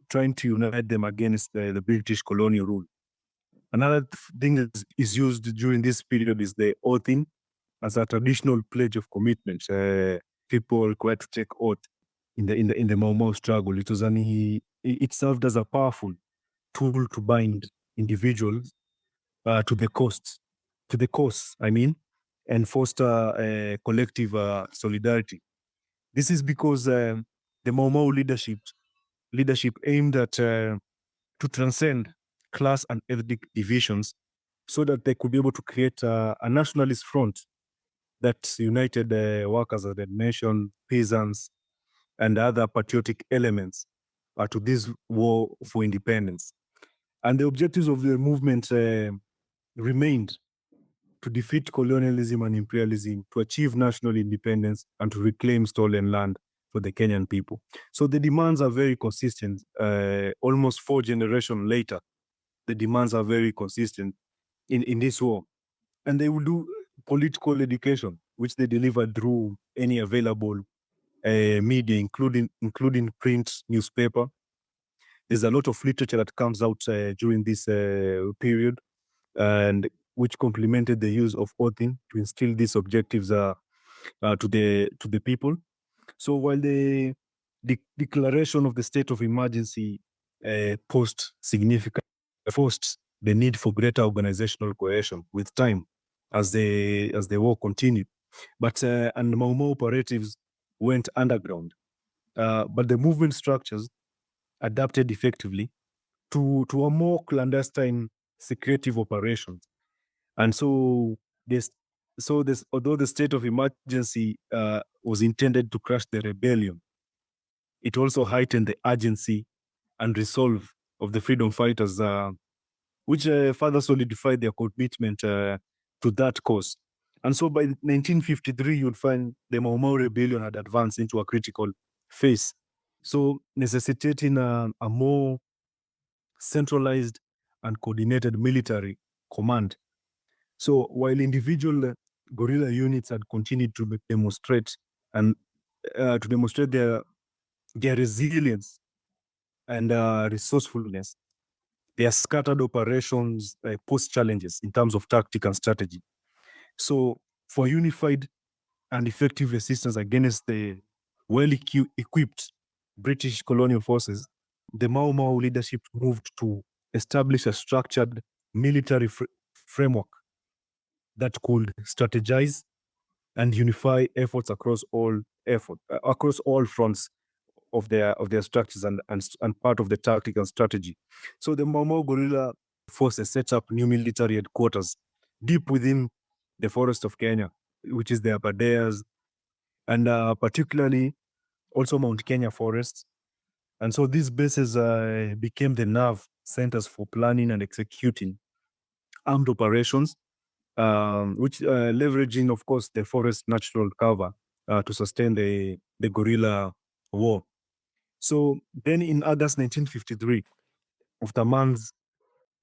trying to unite them against the British colonial rule. Another thing that is used during this period is the oathing as a traditional pledge of commitment. People are required to take oath in the Mau Mau struggle. It served as a powerful tool to bind individuals to the cause, and foster collective solidarity. This is because the Mau Mau leadership aimed at to transcend class and ethnic divisions so that they could be able to create a nationalist front that united workers of the nation, peasants, and other patriotic elements to this war for independence. And the objectives of the movement remained to defeat colonialism and imperialism, to achieve national independence, and to reclaim stolen land for the Kenyan people. So the demands are very consistent. Almost 4 generations later, the demands are very consistent in this war. And they will do political education, which they deliver through any available media, including print, newspaper. There's a lot of literature that comes out during this period, and which complemented the use of oathing to instill these objectives to the people. So while the declaration of the state of emergency posed significant forced the need for greater organizational cohesion with time as the war continued, but and Mau Mau operatives went underground, but the movement structures adapted effectively to a more clandestine secretive operations. And so this although the state of emergency was intended to crush the rebellion, it also heightened the urgency and resolve of the freedom fighters, which further solidified their commitment to that cause. And so by 1953, you'd find the Mau Mau rebellion had advanced into a critical phase, so necessitating a more centralized and coordinated military command. So while individual guerrilla units had continued to demonstrate and to demonstrate their resilience and resourcefulness, their scattered operations pose challenges in terms of tactic and strategy. So for unified and effective resistance against the well-equipped British colonial forces, the Mau Mau leadership moved to establish a structured military framework that could strategize and unify efforts across all fronts of their structures and part of the tactic and strategy. So the Mau Mau guerrilla forces set up new military headquarters deep within the forest of Kenya, which is the Aberdares, and particularly also Mount Kenya forests. And so these bases became the nerve centers for planning and executing armed operations, which leveraging, of course, the forest natural cover to sustain the guerrilla war. So then in August 1953, after months.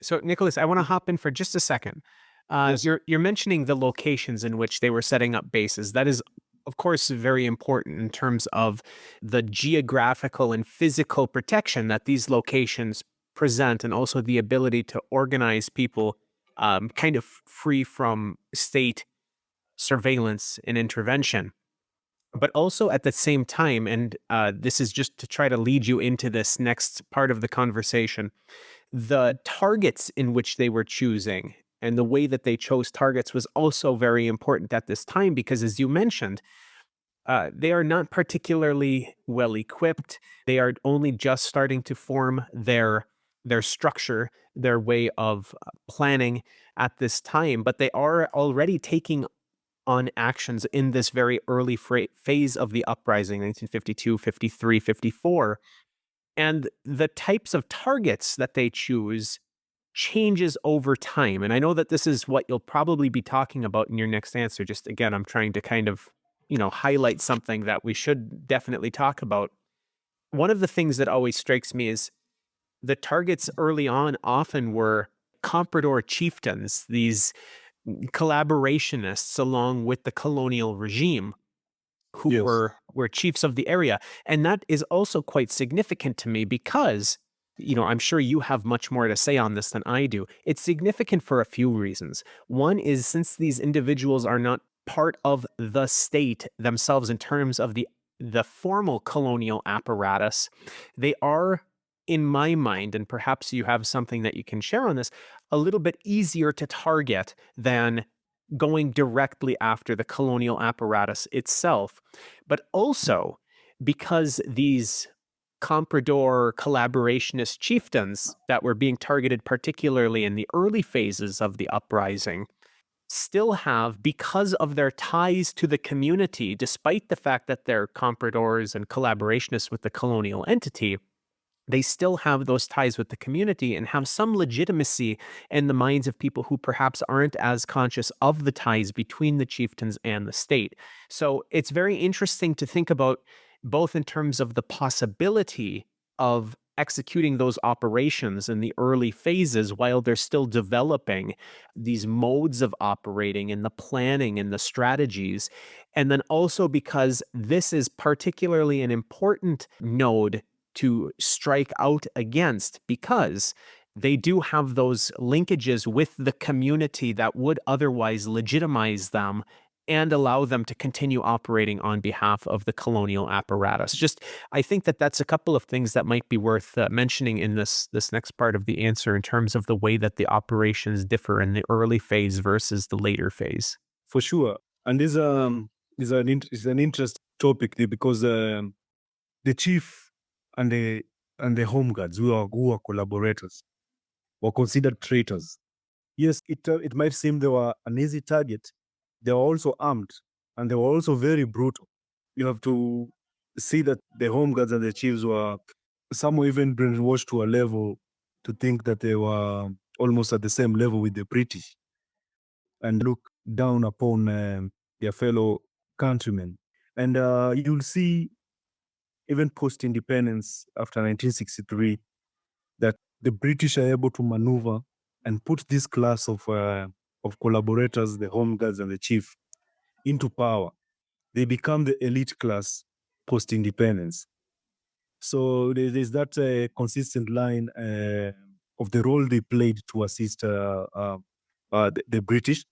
So, Nicholas, I want to hop in for just a second. Yes. You're mentioning the locations in which they were setting up bases. That is, of course, very important in terms of the geographical and physical protection that these locations present, and also the ability to organize people kind of free from state surveillance and intervention. But also at the same time, and this is just to try to lead you into this next part of the conversation, the targets in which they were choosing and the way that they chose targets was also very important at this time because, as you mentioned, they are not particularly well equipped. They are only just starting to form their structure, their way of planning at this time, but they are already taking on actions in this very early phase of the uprising, 1952, 53, 54. And the types of targets that they choose changes over time. And I know that this is what you'll probably be talking about in your next answer. Just again, I'm trying to kind of, highlight something that we should definitely talk about. One of the things that always strikes me is the targets early on often were comprador chieftains, these collaborationists along with the colonial regime who Yes. were chiefs of the area. And that is also quite significant to me because, I'm sure you have much more to say on this than I do. It's significant for a few reasons. One is since these individuals are not part of the state themselves in terms of the formal colonial apparatus, they are, in my mind, and perhaps you have something that you can share on this, a little bit easier to target than going directly after the colonial apparatus itself, but also because these comprador collaborationist chieftains that were being targeted, particularly in the early phases of the uprising, still have, because of their ties to the community, despite the fact that they're compradors and collaborationists with the colonial entity, they still have those ties with the community and have some legitimacy in the minds of people who perhaps aren't as conscious of the ties between the chieftains and the state. So it's very interesting to think about, both in terms of the possibility of executing those operations in the early phases while they're still developing these modes of operating and the planning and the strategies. And then also because this is particularly an important node to strike out against, because they do have those linkages with the community that would otherwise legitimize them and allow them to continue operating on behalf of the colonial apparatus. Just, I think that that's a couple of things that might be worth mentioning in this next part of the answer, in terms of the way that the operations differ in the early phase versus the later phase. For sure. And this is an interesting topic because the chief and the home guards who are collaborators were considered traitors. Yes, it might seem they were an easy target. They were also armed, and they were also very brutal. You have to see that the home guards and the chiefs were, some were even brainwashed to a level to think that they were almost at the same level with the British and look down upon their fellow countrymen. And you'll see, even post-independence after 1963, that the British are able to maneuver and put this class of collaborators, the home guards and the chief, into power. They become the elite class post-independence. So there's that consistent line of the role they played to assist the British.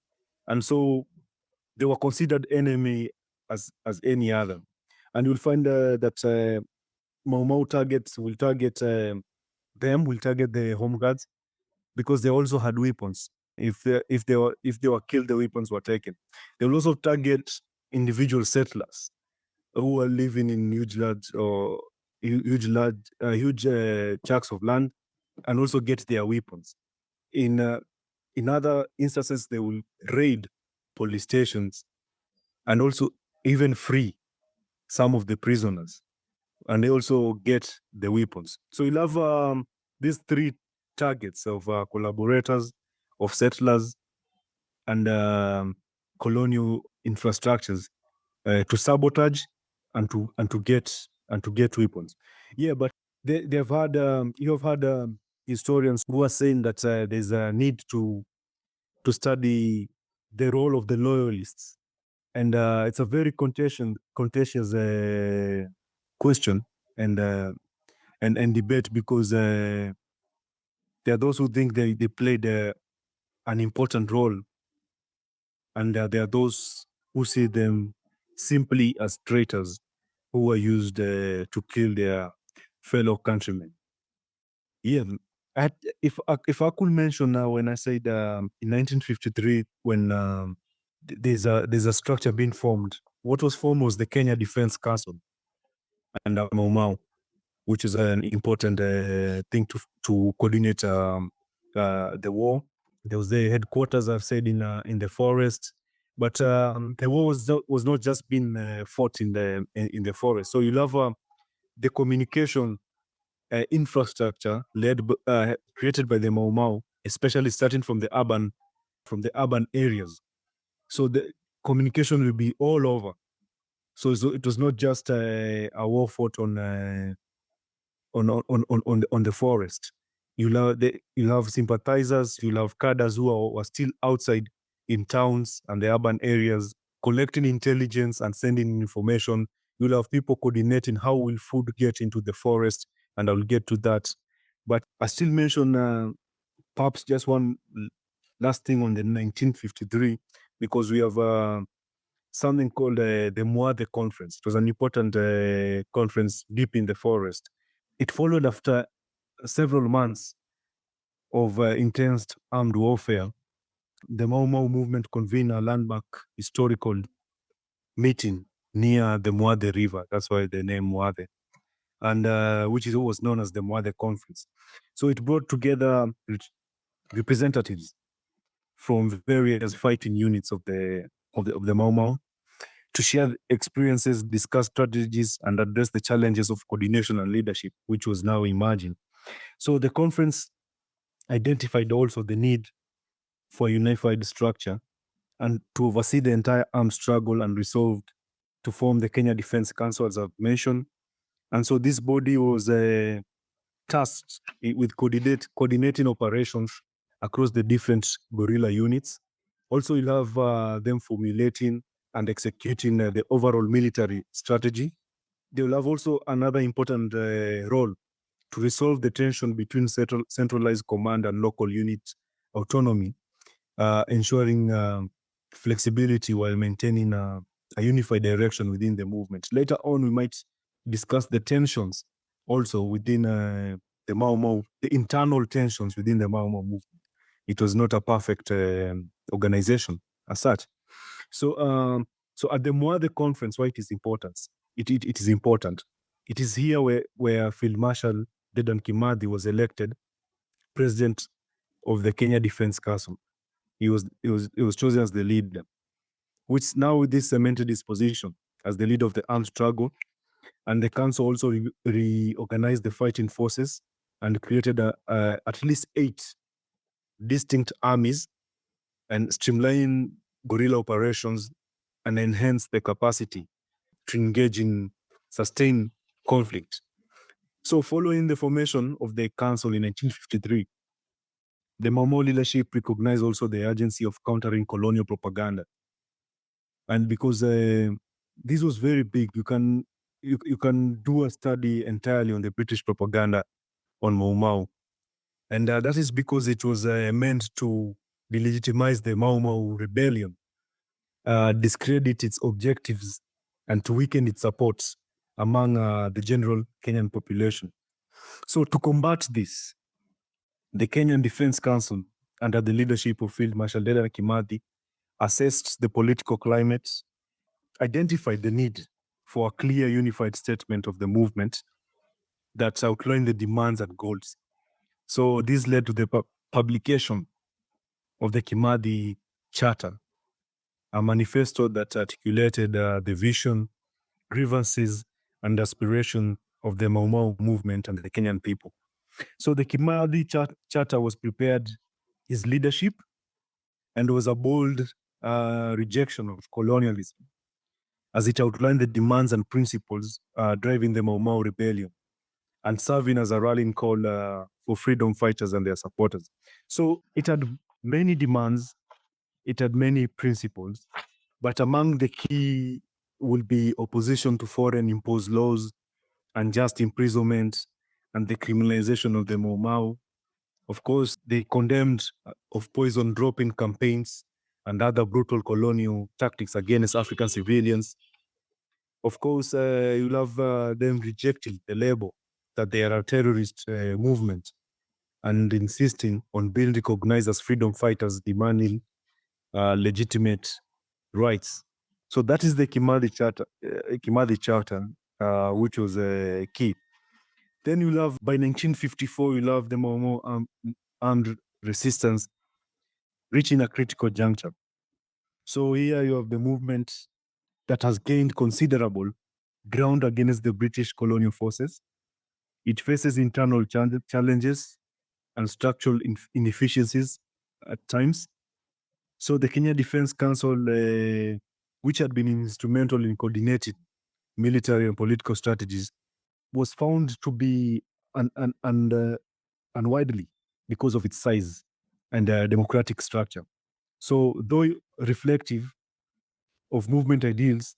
And so they were considered enemy as any other. And you'll find that Mau Mau will target the home guards, because they also had weapons. If they were killed, the weapons were taken. They will also target individual settlers who were living in huge tracts of land, and also get their weapons. In other instances, they will raid police stations and also even free some of the prisoners, and they also get the weapons. So you'll have these three targets of collaborators, of settlers, and colonial infrastructures to sabotage and to get weapons. Yeah, but they've had you have had historians who are saying that there's a need to study the role of the loyalists, and it's a very contentious question and debate, because there are those who think they played an important role, and there are those who see them simply as traitors who were used to kill their fellow countrymen. Yeah, if I could mention now, when I said in 1953, when there's a structure being formed. What was formed was the Kenya Defense Council and Mau Mau, which is an important thing to coordinate the war. There was the headquarters, I've said, in the forest, but the war was not just being fought in the forest. So you have the communication infrastructure created by the Mau Mau, especially starting from the urban areas. So the communication will be all over. So it was not just a war fought on the forest. You'll have sympathizers, you'll have cadres who are still outside in towns and the urban areas, collecting intelligence and sending information. You'll have people coordinating how will food get into the forest, and I'll get to that. But I still mention perhaps just one last thing on the 1953, because we have something called the Mwangi Conference. It was an important conference deep in the forest. It followed after several months of intense armed warfare the Mau Mau movement convened a landmark historical meeting near the Mwade River. That's why the name Mwade, and which is was known as the Mwade Conference. So it brought together representatives from various fighting units of the Mau Mau to share experiences, discuss strategies, and address the challenges of coordination and leadership, which was now emerging. So the conference identified also the need for a unified structure and to oversee the entire armed struggle, and resolved to form the Kenya Defense Council, as I've mentioned. And so this body was tasked with coordinating operations across the different guerrilla units. Also, you'll have them formulating and executing the overall military strategy. They will have also another important role to resolve the tension between centralized command and local unit autonomy, ensuring flexibility while maintaining a unified direction within the movement. Later on, we might discuss the tensions also within the Mau Mau, the internal tensions within the Mau Mau movement. It was not a perfect organization as such. So at the Mwade conference, why it is important? It is important. It is here where Field Marshal Dedan Kimathi was elected president of the Kenya Defense Council. He was chosen as the leader, which now this cemented his position as the leader of the armed struggle. And the council also reorganized the fighting forces and created at least 8 distinct armies, and streamlined guerrilla operations and enhance the capacity to engage in sustained conflict. So following the formation of the council in 1953, the Mau Mau leadership recognized also the urgency of countering colonial propaganda. And because this was very big, you can do a study entirely on the British propaganda on Mau Mau. And that is because it was meant to delegitimize the Mau Mau rebellion, discredit its objectives, and to weaken its support among the general Kenyan population. So to combat this, the Kenyan Defense Council, under the leadership of Field Marshal Dedan Kimathi, assessed the political climate, identified the need for a clear, unified statement of the movement that outlined the demands and goals. So this led to the publication of the Kimathi Charter, a manifesto that articulated the vision, grievances, and aspiration of the Mau Mau movement and the Kenyan people. So the Kimathi Charter was prepared his leadership and was a bold rejection of colonialism, as it outlined the demands and principles driving the Mau Mau rebellion and serving as a rallying call for freedom fighters and their supporters. So it had many demands, it had many principles, but among the key will be opposition to foreign imposed laws, unjust imprisonment, and the criminalization of the Mau Mau. Of course, they condemned of poison dropping campaigns and other brutal colonial tactics against African civilians. Of course, you'll have them rejecting the label that they are a terrorist movement and insisting on being recognized as freedom fighters demanding legitimate rights. So that is the Kimathi Charter, which was key. Then you'll have, by 1954, you'll have the Mau Mau armed resistance reaching a critical juncture. So here you have the movement that has gained considerable ground against the British colonial forces. It faces internal challenges and structural inefficiencies at times. So the Kenya Defense Council, which had been instrumental in coordinating military and political strategies, was found to be unwieldy because of its size and democratic structure. So though reflective of movement ideals,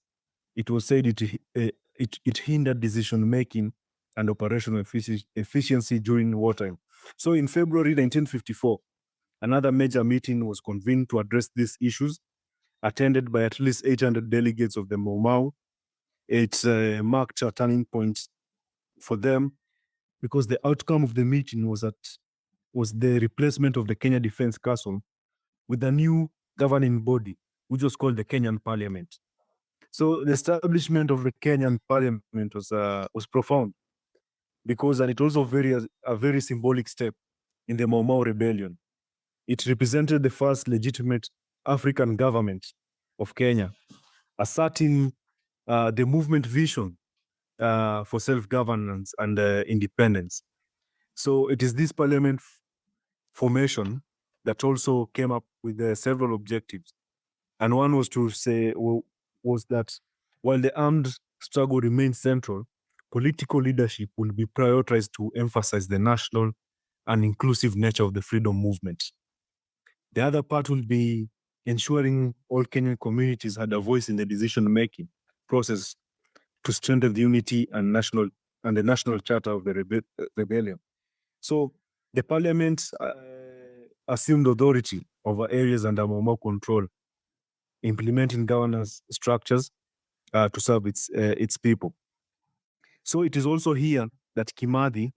it was said it hindered decision-making and operational efficiency during wartime. So in February 1954, another major meeting was convened to address these issues, attended by at least 800 delegates of the Mau Mau. It marked a turning point for them because the outcome of the meeting was the replacement of the Kenya Defense Council with a new governing body, which was called the Kenyan Parliament. So the establishment of the Kenyan Parliament was profound, because and it also a very symbolic step in the Mau Mau rebellion. It represented the first legitimate African government of Kenya, asserting the movement vision for self-governance and independence. So it is this parliament formation that also came up with several objectives. And one was to say, was that while the armed struggle remains central, political leadership will be prioritized to emphasize the national and inclusive nature of the freedom movement. The other part will be ensuring all Kenyan communities had a voice in the decision-making process to strengthen the unity and the national charter of the rebellion. So the parliament assumed authority over areas under Mau Mau control, implementing governance structures to serve its people. So it is also here that Kimathi,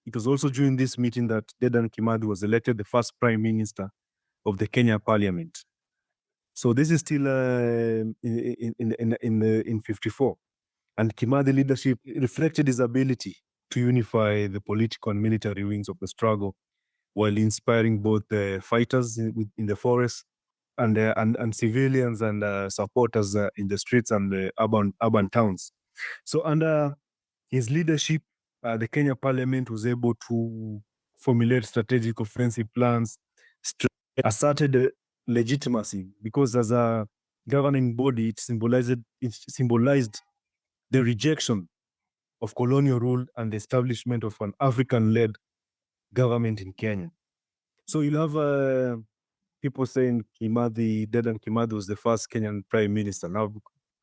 it was also during this meeting that Dedan Kimathi was elected the first prime minister of the Kenya parliament. So this is still in 54. And Kimathi leadership reflected his ability to unify the political and military wings of the struggle, while inspiring both the fighters in the forest and civilians and supporters in the streets and the urban towns. So under his leadership, the Kenya Parliament was able to formulate strategic offensive plans, asserted legitimacy, because as a governing body, it symbolized the rejection of colonial rule and the establishment of an African-led government in Kenya. So you'll have people saying Dedan Kimathi was the first Kenyan prime minister. Now,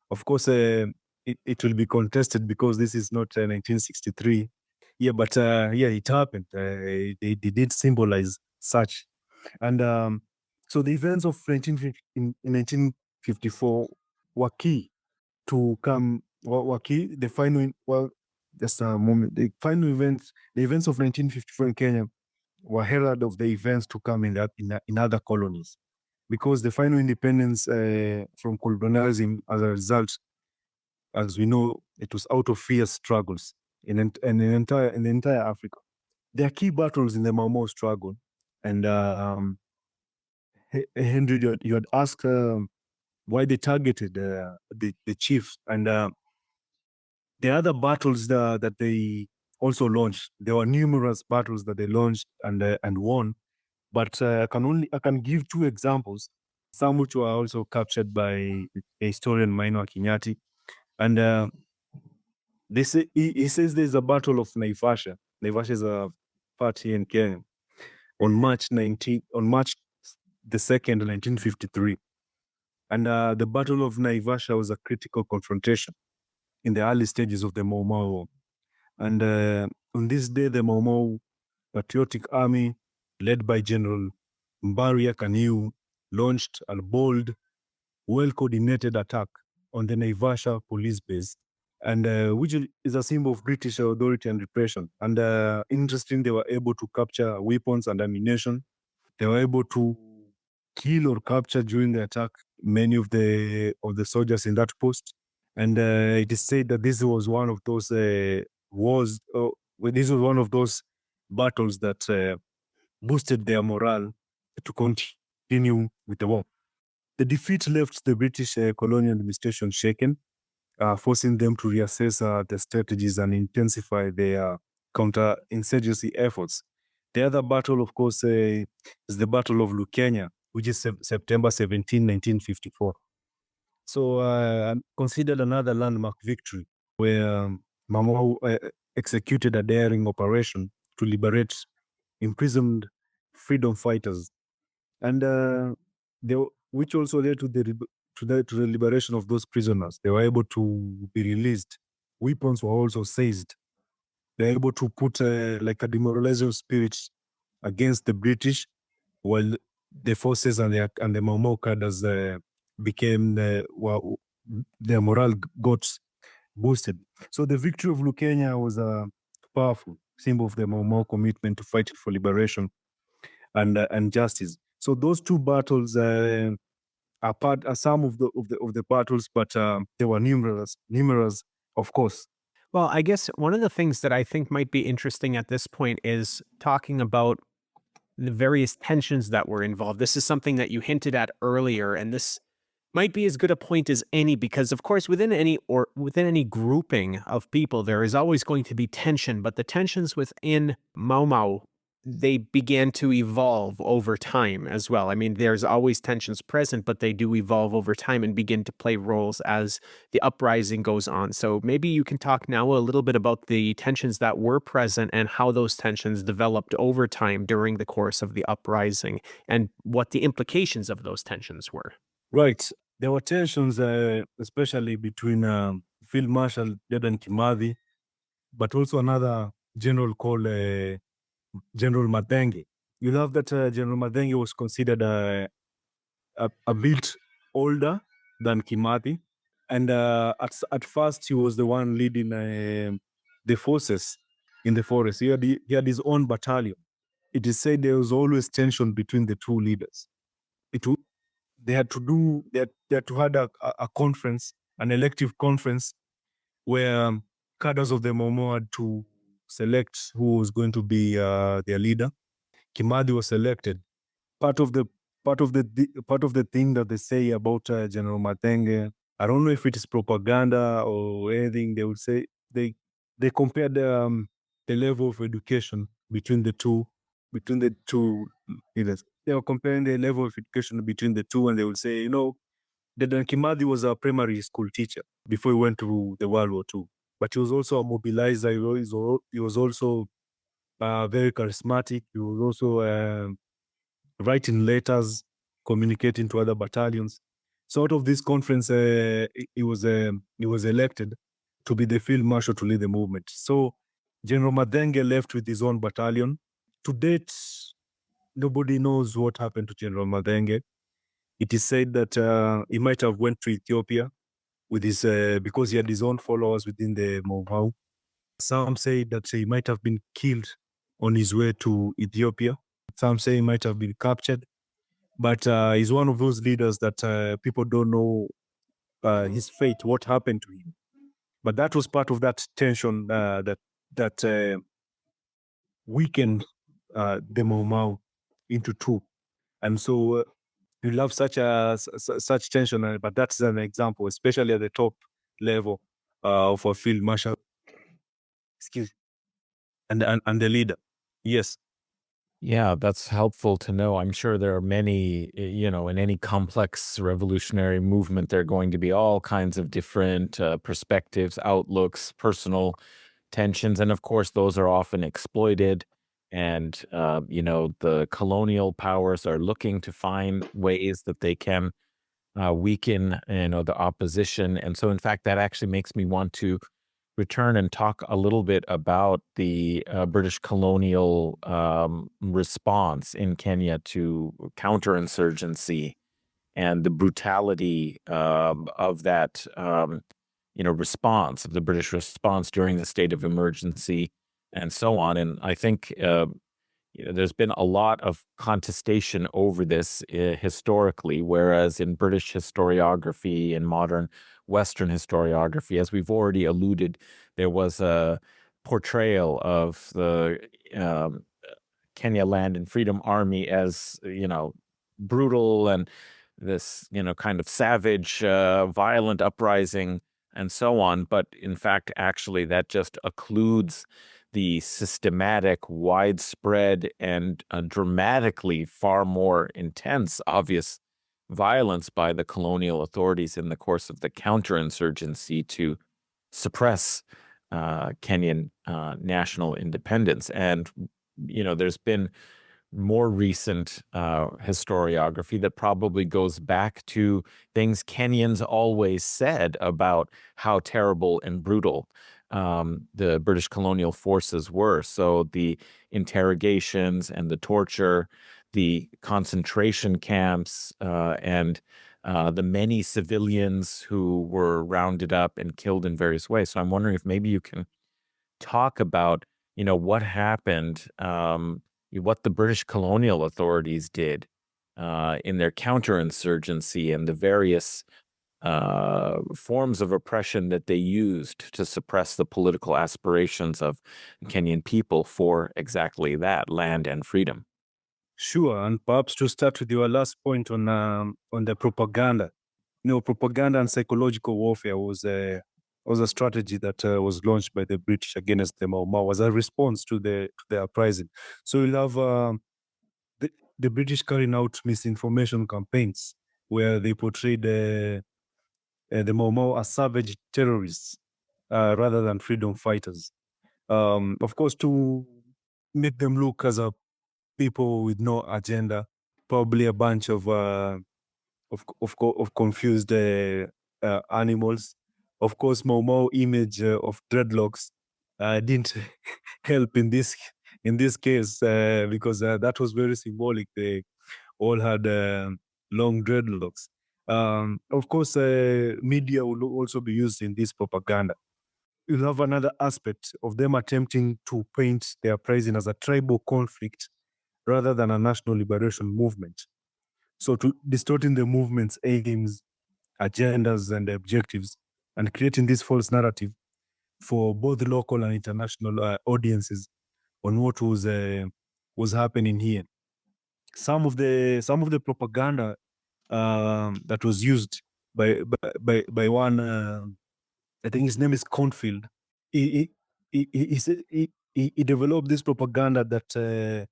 of course, it will be contested because this is not 1963. Yeah, but yeah, it happened. They did symbolize such. And so the events of in 1954 were key to come, were key. The final, well, just a moment. The events of 1954 in Kenya were herald of the events to come in other colonies, because the final independence from colonialism, as a result, as we know, it was out of fierce struggles in the entire Africa. There are key battles in the Mau Mau struggle, and Henry, you had asked why they targeted the chiefs, and the other battles that they also launched. There were numerous battles that they launched and won, but I can give two examples, some which were also captured by a historian, Maino Akinyati, and he says there's a battle of Naivasha. Naivasha is a part here in Kenya on March the 2nd, 1953. And the Battle of Naivasha was a critical confrontation in the early stages of the Mau Mau War. And on this day, the Mau Mau Patriotic Army, led by General Mbaria Kaniu, launched a bold, well-coordinated attack on the Naivasha police base, and which is a symbol of British authority and repression. And interesting, they were able to capture weapons and ammunition. They were able to kill or capture during the attack many of the soldiers in that post. And it is said that this was one of those this was one of those battles that boosted their morale to continue with the war. The defeat left the British colonial administration shaken, forcing them to reassess their strategies and intensify their counter-insurgency efforts. The other battle, of course, is the Battle of Lukenya, which is September 17, 1954. So considered another landmark victory, where Mau Mau executed a daring operation to liberate imprisoned freedom fighters, and which also led to the liberation of those prisoners. They were able to be released. Weapons were also seized. They were able to put like a demoralizing spirit against the British, while the forces and the Mau Mau cadres became their morale got boosted. So the victory of Lukenya was a powerful symbol of the Mau Mau commitment to fight for liberation and justice. So those two battles are some of the battles, but there were numerous, of course. Well, I guess one of the things that I think might be interesting at this point is talking about the various tensions that were involved. This is something that you hinted at earlier, and this might be as good a point as any because, of course, within any grouping of people, there is always going to be tension. But the tensions within Mau Mau, they began to evolve over time as well. I mean, there's always tensions present, but they do evolve over time and begin to play roles as the uprising goes on. So maybe you can talk now a little bit about the tensions that were present and how those tensions developed over time during the course of the uprising and what the implications of those tensions were. Right. There were tensions, especially between Field Marshal Dedan Kimathi, but also another general called General Madenge. You love that General Madenge was considered a bit older than Kimathi. And at first, he was the one leading the forces in the forest. He had his own battalion. It is said there was always tension between the two leaders. They had to have a conference, an elective conference, where cadres of the Mau Mau had to select who was going to be their leader. Kimathi was selected. Part of the thing that they say about General Matenge, I don't know if it is propaganda or anything. They would say they compared the level of education between the two leaders. They were comparing the level of education between the two, and they would say, Dedan Kimathi was a primary school teacher before he went to the World War II. But he was also a mobilizer. He was also very charismatic. He was also writing letters, communicating to other battalions. So out of this conference, he was elected to be the field marshal to lead the movement. So General Madenge left with his own battalion. To date, nobody knows what happened to General Madenge. It is said that he might have went to Ethiopia with his because he had his own followers within the Mau Mau. Some say that he might have been killed on his way to Ethiopia. Some say he might have been captured. But he's one of those leaders that people don't know his fate, what happened to him. But that was part of that tension that weakened the Mau Mau into two. And so you love such tension, but that's an example, especially at the top level of a field marshal. Excuse and the leader. Yes. Yeah, that's helpful to know. I'm sure there are many, in any complex revolutionary movement, there are going to be all kinds of different perspectives, outlooks, personal tensions. And of course, those are often exploited. And, the colonial powers are looking to find ways that they can weaken, the opposition. And so, in fact, that actually makes me want to return and talk a little bit about the British colonial response in Kenya to counterinsurgency and the brutality of that, response, of the British response during the state of emergency and so on. And I think there's been a lot of contestation over this historically, whereas in British historiography and modern Western historiography, as we've already alluded, there was a portrayal of the Kenya Land and Freedom Army as, brutal and this, kind of savage, violent uprising and so on. But in fact, actually, that just occludes the systematic, widespread, and dramatically far more intense, obvious violence by the colonial authorities in the course of the counterinsurgency to suppress Kenyan national independence. And, there's been more recent historiography that probably goes back to things Kenyans always said about how terrible and brutal the British colonial forces were. So the interrogations and the torture, the concentration camps, and the many civilians who were rounded up and killed in various ways. So I'm wondering if maybe you can talk about, what happened, what the British colonial authorities did in their counterinsurgency and the various forms of oppression that they used to suppress the political aspirations of Kenyan people for exactly that, land and freedom. Sure, and perhaps to start with your last point on the propaganda. Propaganda and psychological warfare was a strategy that was launched by the British against the Mau Mau as a response to the uprising. So you'll have the British carrying out misinformation campaigns where they portrayed the Mau Mau as savage terrorists rather than freedom fighters. Of course, to make them look as a people with no agenda, probably a bunch of confused animals. Of course, Mau Mau image of dreadlocks didn't help in this case because that was very symbolic. They all had long dreadlocks. Of course, media will also be used in this propaganda. You'll have another aspect of them attempting to paint their uprising as a tribal conflict rather than a national liberation movement. So to distorting the movement's aims, agendas, and objectives, and creating this false narrative for both local and international audiences on what was happening here. Some of the propaganda that was used by one, I think his name is Cornfield. He developed this propaganda that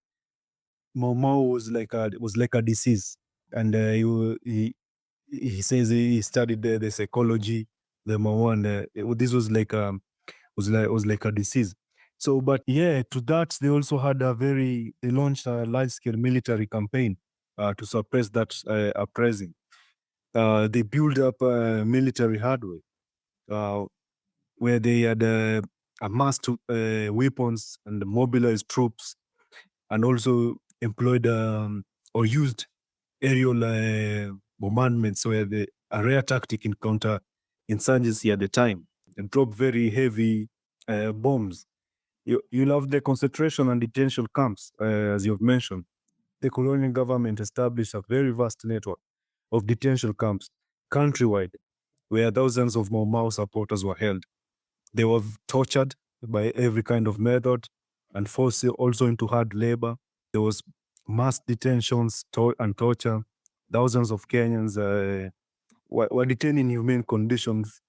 Mau Mau was like a disease, and he says he studied the psychology, the Mau Mau, and this was like a disease. So, but yeah, to that they also had they launched a large scale military campaign to suppress that uprising. They built up military hardware where they had amassed weapons and mobilized troops, and also employed or used aerial bombardments, where a rare tactic in counter-insurgency at the time, and dropped very heavy bombs. You'll have the concentration and detention camps, as you've mentioned. The colonial government established a very vast network of detention camps countrywide, where thousands of Mau Mau supporters were held. They were tortured by every kind of method and forced also into hard labor. There was mass detentions and torture. Thousands of Kenyans were detained in inhumane conditions.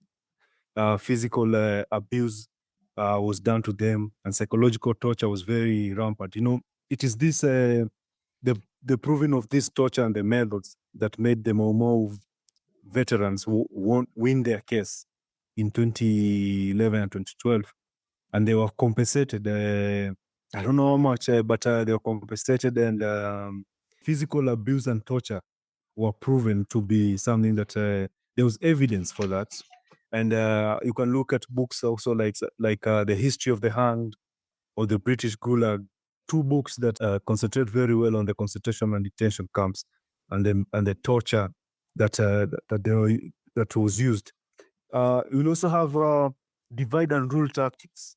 Physical abuse was done to them, and psychological torture was very rampant. It is this the proving of this torture and the methods that made the Mau Mau veterans win their case in 2011 and 2012, and they were compensated. I don't know how much, but they were compensated, and physical abuse and torture were proven to be something that there was evidence for that. And you can look at books also like The History of the Hanged or The British Gulag, two books that concentrate very well on the concentration and detention camps and the torture that was used. You'll also have divide and rule tactics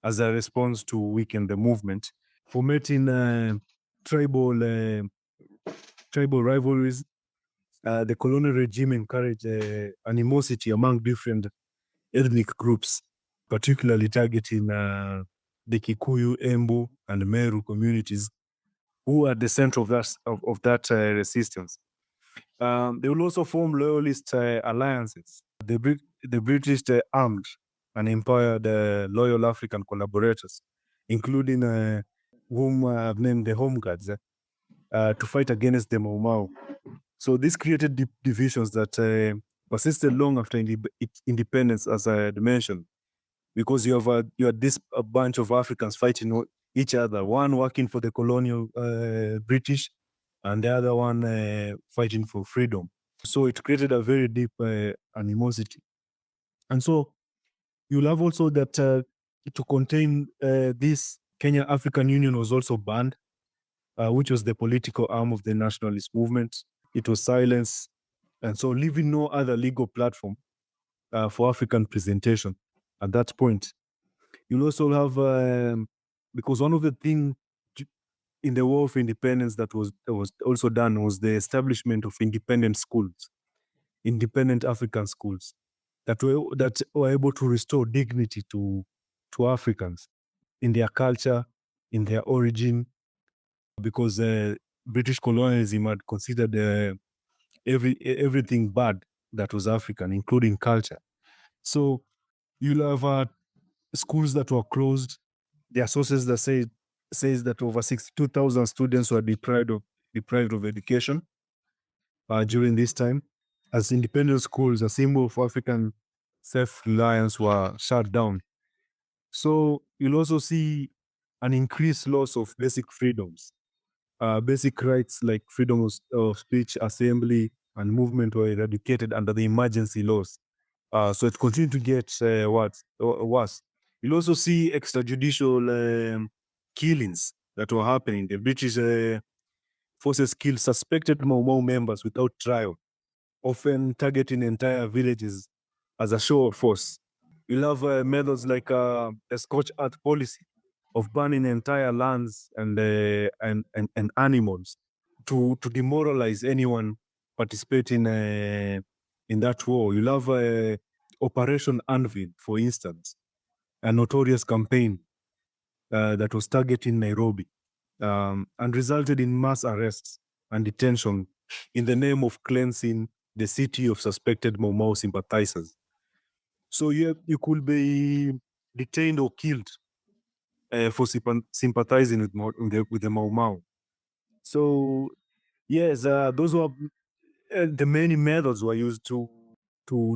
as a response to weaken the movement, fomenting tribal rivalries. The colonial regime encouraged animosity among different ethnic groups, particularly targeting the Kikuyu, Embu, and Meru communities, who are at the center of that resistance. They will also form loyalist alliances. The British armed and empowered loyal African collaborators, including whom I've named the Home Guards, to fight against the Mau Mau. So this created deep divisions that persisted long after independence, as I had mentioned, because you had this a bunch of Africans fighting each other, one working for the colonial British, and the other one fighting for freedom. So it created a very deep animosity. And so you'll have also that to contain this, Kenya African Union was also banned, which was the political arm of the nationalist movement. It was silenced, and so leaving no other legal platform for African presentation at that point. You'll also have, because one of the things in the War of Independence that was also done was the establishment of independent schools, independent African schools that were able to restore dignity to Africans in their culture, in their origin, because British colonialism had considered everything bad that was African, including culture. So you'll have schools that were closed. There are sources that says that over 62,000 students were deprived of education during this time, as independent schools, a symbol of African self-reliance, were shut down. So you'll also see an increased loss of basic freedoms. Basic rights like freedom of speech, assembly, and movement were eradicated under the emergency laws. So it continued to get worse. You'll also see extrajudicial killings that were happening. The British forces killed suspected Mau Mau members without trial, often targeting entire villages as a show of force. You'll have methods like a scorched earth policy of burning entire lands and animals to demoralize anyone participating in that war. You'll have Operation Anvil, for instance, a notorious campaign that was targeting Nairobi and resulted in mass arrests and detention in the name of cleansing the city of suspected Mau Mau sympathizers. So you could be detained or killed for sympathizing with the Mau Mau. So yes, those were the many methods were used to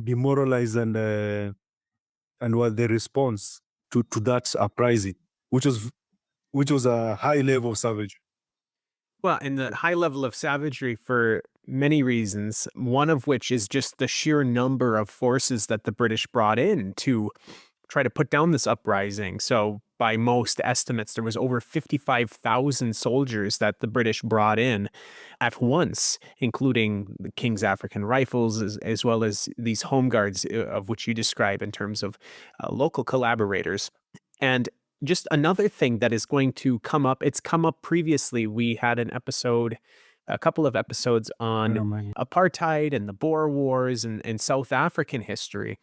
demoralize and were the response to that uprising, which was a high level of savagery. Well, and the high level of savagery for many reasons, one of which is just the sheer number of forces that the British brought in to try to put down this uprising. So by most estimates, there was over 55,000 soldiers that the British brought in at once, including the King's African Rifles, as well as these home guards of which you describe in terms of local collaborators. And just another thing that is going to come up, it's come up previously. We had a couple of episodes on apartheid and the Boer Wars and South African history.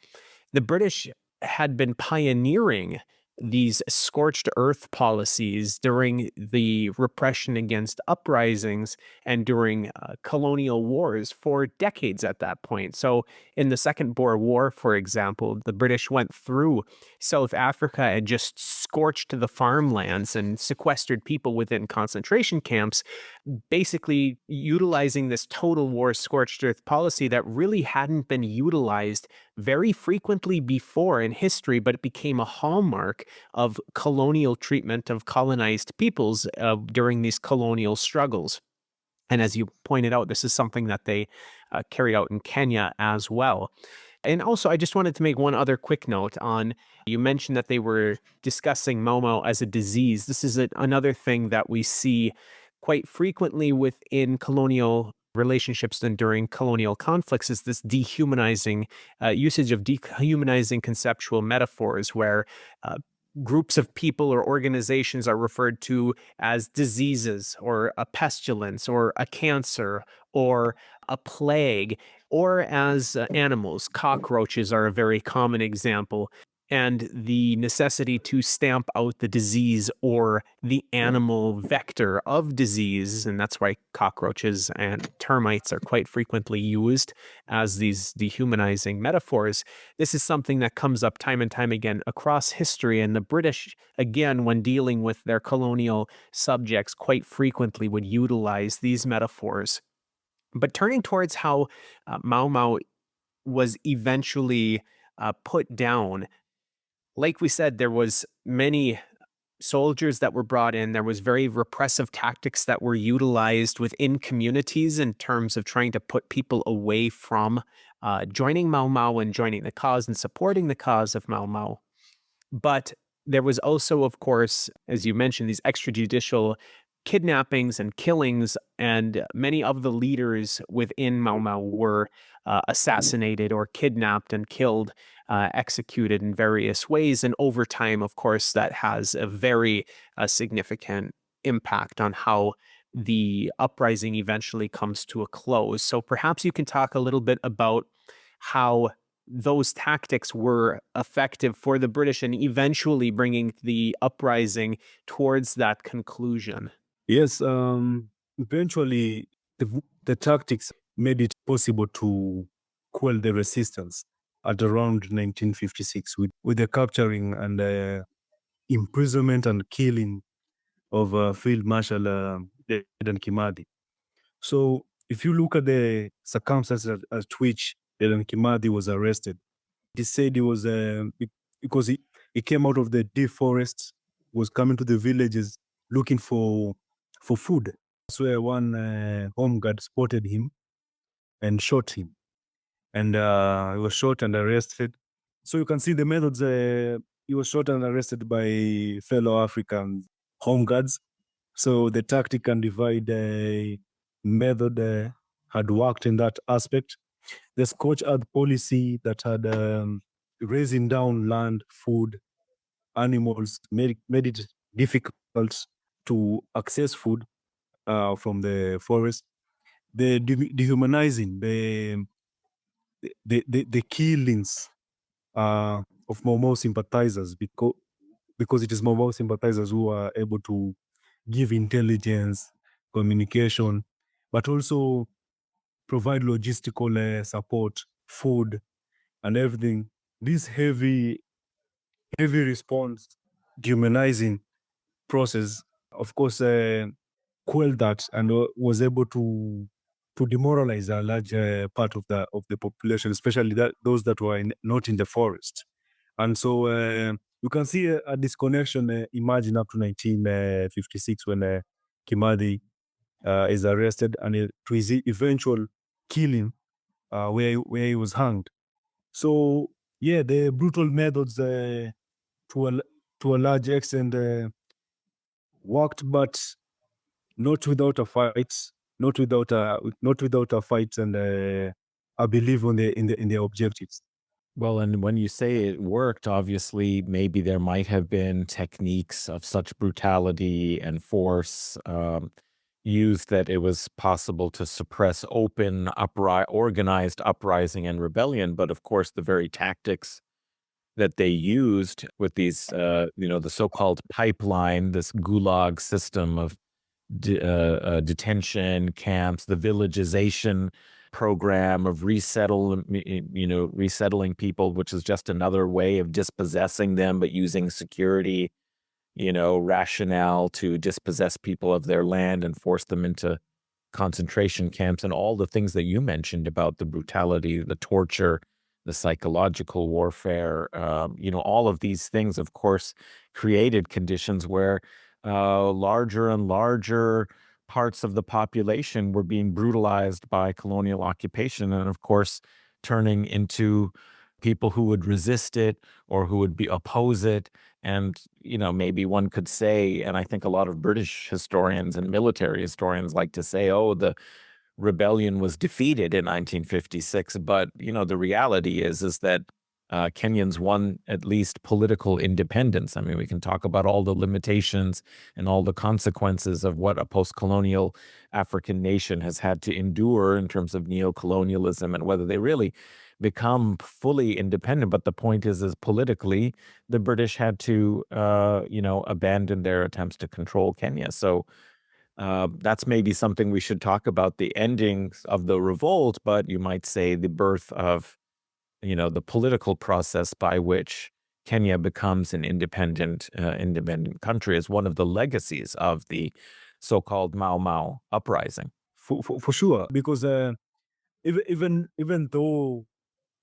The British had been pioneering these scorched earth policies during the repression against uprisings and during colonial wars for decades at that point. So in the Second Boer War, for example, the British went through South Africa and just scorched the farmlands and sequestered people within concentration camps, basically utilizing this total war scorched earth policy that really hadn't been utilized very frequently before in history, but it became a hallmark of colonial treatment of colonized peoples during these colonial struggles. And as you pointed out, this is something that they carried out in Kenya as well. And also, I just wanted to make one other quick note on, you mentioned that they were discussing Mau Mau as a disease. This is another thing that we see quite frequently within colonial relationships and during colonial conflicts, is this dehumanizing usage of dehumanizing conceptual metaphors where groups of people or organizations are referred to as diseases or a pestilence or a cancer or a plague, or as animals. Cockroaches are a very common example. And the necessity to stamp out the disease or the animal vector of disease. And that's why cockroaches and termites are quite frequently used as these dehumanizing metaphors. This is something that comes up time and time again across history. And the British, again, when dealing with their colonial subjects, quite frequently would utilize these metaphors. But turning towards how Mau Mau was eventually put down, like we said, there was many soldiers that were brought in. There was very repressive tactics that were utilized within communities in terms of trying to put people away from joining Mau Mau and joining the cause and supporting the cause of Mau Mau. But there was also, of course, as you mentioned, these extrajudicial kidnappings and killings, and many of the leaders within Mau Mau were assassinated or kidnapped and killed, executed in various ways. And over time, of course, that has a very significant impact on how the uprising eventually comes to a close. So perhaps you can talk a little bit about how those tactics were effective for the British in eventually bringing the uprising towards that conclusion. Yes, eventually the tactics made it possible to quell the resistance at around 1956 with the capturing and imprisonment and killing of Field Marshal Dedan Kimathi. So if you look at the circumstances at which Dedan Kimathi was arrested, it is said he was because he came out of the deep forest, was coming to the villages looking for food. That's where one home guard spotted him and shot him, and he was shot and arrested. So you can see the methods. He was shot and arrested by fellow African home guards. So the tactic and divide method had worked in that aspect. The Scorched Earth policy that had raising down land, food, animals made it difficult to access food from the forest. The dehumanizing, the killings of Mau Mau sympathizers because it is Mau Mau sympathizers who are able to give intelligence, communication, but also provide logistical support, food, and everything. This heavy response, dehumanizing process, of course, quelled that and was able to demoralize a large part of the population, especially those that were not in the forest. And so you can see a disconnection emerging up to 1956 when Kimathi is arrested and to his eventual killing where he was hanged. So yeah, the brutal methods to a large extent worked, but not without a fight, not without a fight and a belief in the objectives. Well, and when you say it worked, obviously, maybe there might have been techniques of such brutality and force used that it was possible to suppress open, organized uprising and rebellion. But of course, the very tactics that they used with these, the so-called pipeline, this gulag system of detention camps, the villagization program of resettling people, which is just another way of dispossessing them, but using security, rationale to dispossess people of their land and force them into concentration camps, and all the things that you mentioned about the brutality, the torture, the psychological warfare, all of these things, of course, created conditions where larger and larger parts of the population were being brutalized by colonial occupation, and of course, turning into people who would resist it or who would oppose it. And, maybe one could say, and I think a lot of British historians and military historians like to say, oh, the rebellion was defeated in 1956. But, the reality is that Kenyans won at least political independence. I mean, we can talk about all the limitations and all the consequences of what a post-colonial African nation has had to endure in terms of neocolonialism and whether they really become fully independent. But the point is politically, the British had to, abandon their attempts to control Kenya. So that's maybe something we should talk about, the endings of the revolt, but you might say the birth of, the political process by which Kenya becomes an independent country is one of the legacies of the so-called Mau Mau Uprising. For sure, because even though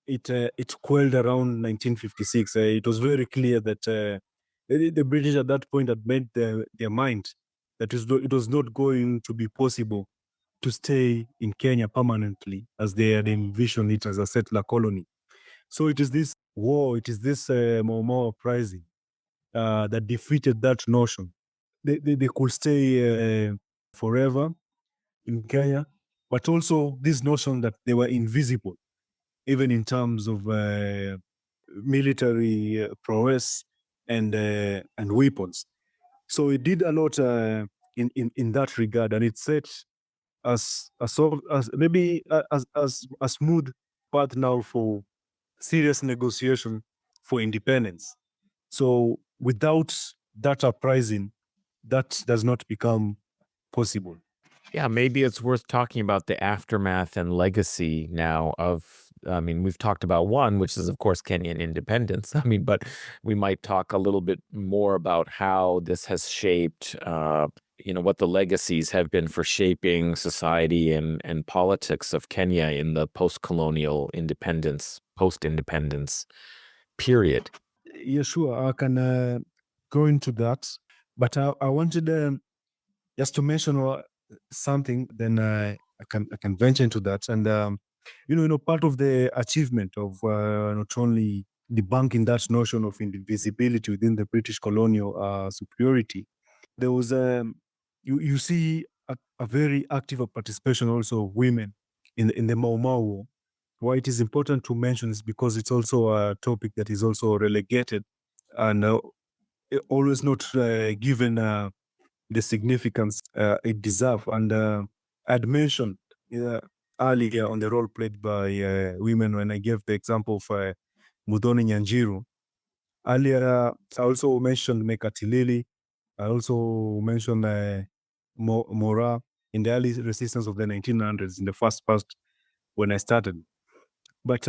it quelled around 1956, it was very clear that the British at that point had made their mind that it was not going to be possible to stay in Kenya permanently as they had envisioned it as a settler colony. So it is this war, it is this Mau Mau Uprising that defeated that notion. They could stay forever in Kenya, but also this notion that they were invisible, even in terms of military prowess and weapons. So it did a lot in that regard, and it set as maybe a smooth path now for serious negotiation for independence. So without that uprising, that does not become possible. Yeah, maybe it's worth talking about the aftermath and legacy now of, I mean, we've talked about one, which is, of course, Kenyan independence. I mean, but we might talk a little bit more about how this has shaped, what the legacies have been for shaping society and politics of Kenya in the post-colonial independence, post-independence period. Yeah, sure. I can go into that, but I wanted just to mention something. Then I can venture into that, and part of the achievement of not only debunking that notion of indivisibility within the British colonial superiority, there was you see a very active participation also of women in the Mau Mau War. Why it is important to mention is because it's also a topic that is also relegated and always not given the significance it deserves. And I'd mentioned earlier on the role played by women when I gave the example of Muthoni Nyanjiru. Earlier, I also mentioned Mekatilili. I also mentioned Mora in the early resistance of the 1900s, in the first part when I started. But,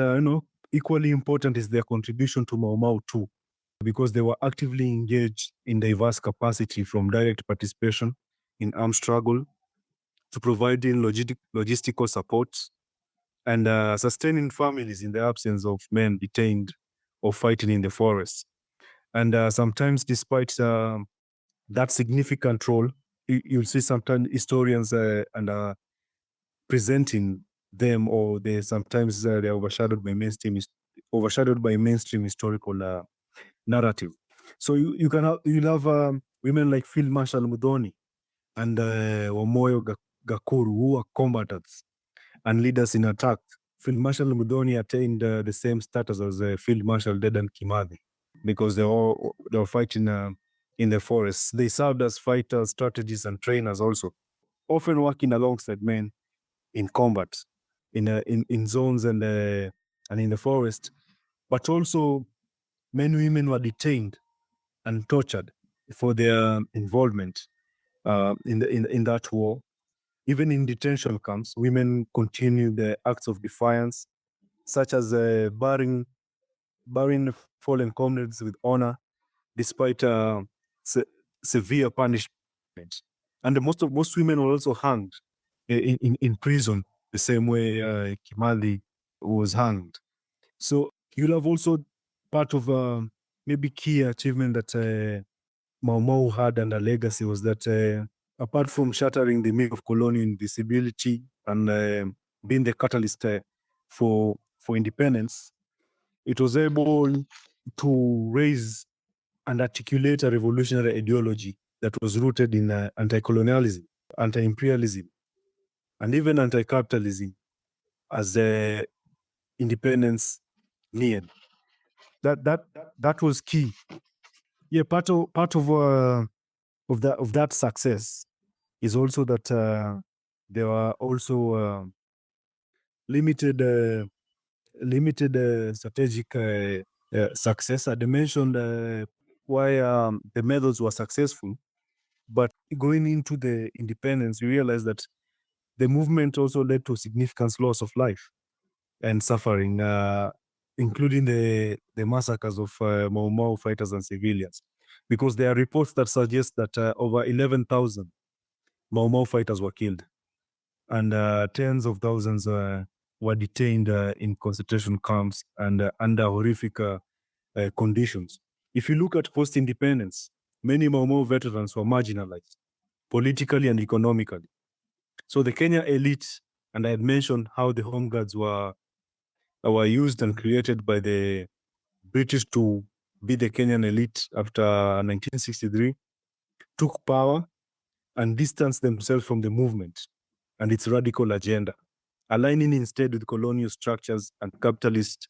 equally important is their contribution to Mau Mau too, because they were actively engaged in diverse capacity, from direct participation in armed struggle to providing logistical support and sustaining families in the absence of men detained or fighting in the forest. And sometimes, despite that significant role, you'll see sometimes historians and presenting them, or they sometimes they're overshadowed by mainstream historical narrative. So you'll have women like Field Marshal Muthoni and Wamoyo Gakuru, who are combatants and leaders in attack. Field Marshal Muthoni attained the same status as Field Marshal Dedan Kimathi because they were fighting in the forests. They served as fighters, strategists, and trainers also, often working alongside men in combat, in zones and in the forest. But also, many women were detained and tortured for their involvement in that war. Even in detention camps, women continued the acts of defiance, such as burying fallen comrades with honor, despite severe punishment. And most women were also hanged in prison, the same way Kimathi was hanged. So you'll have also part of maybe key achievement that Mau Mau had and a legacy was that apart from shattering the myth of colonial invisibility and being the catalyst for independence, it was able to raise and articulate a revolutionary ideology that was rooted in anti-colonialism, anti-imperialism, and even anti-capitalism as the independence neared. That was key. Yeah, part of that success is also that there were also limited strategic success. I mentioned why the methods were successful, but going into the independence, we realized that the movement also led to significant loss of life and suffering, including the massacres of Mau Mau fighters and civilians, because there are reports that suggest that over 11,000 Mau Mau fighters were killed, and tens of thousands were detained in concentration camps and under horrific conditions. If you look at post-independence, many Mau Mau veterans were marginalized politically and economically. So the Kenya elite, and I had mentioned how the home guards were used and created by the British to be the Kenyan elite after 1963, took power and distanced themselves from the movement and its radical agenda, aligning instead with colonial structures and capitalist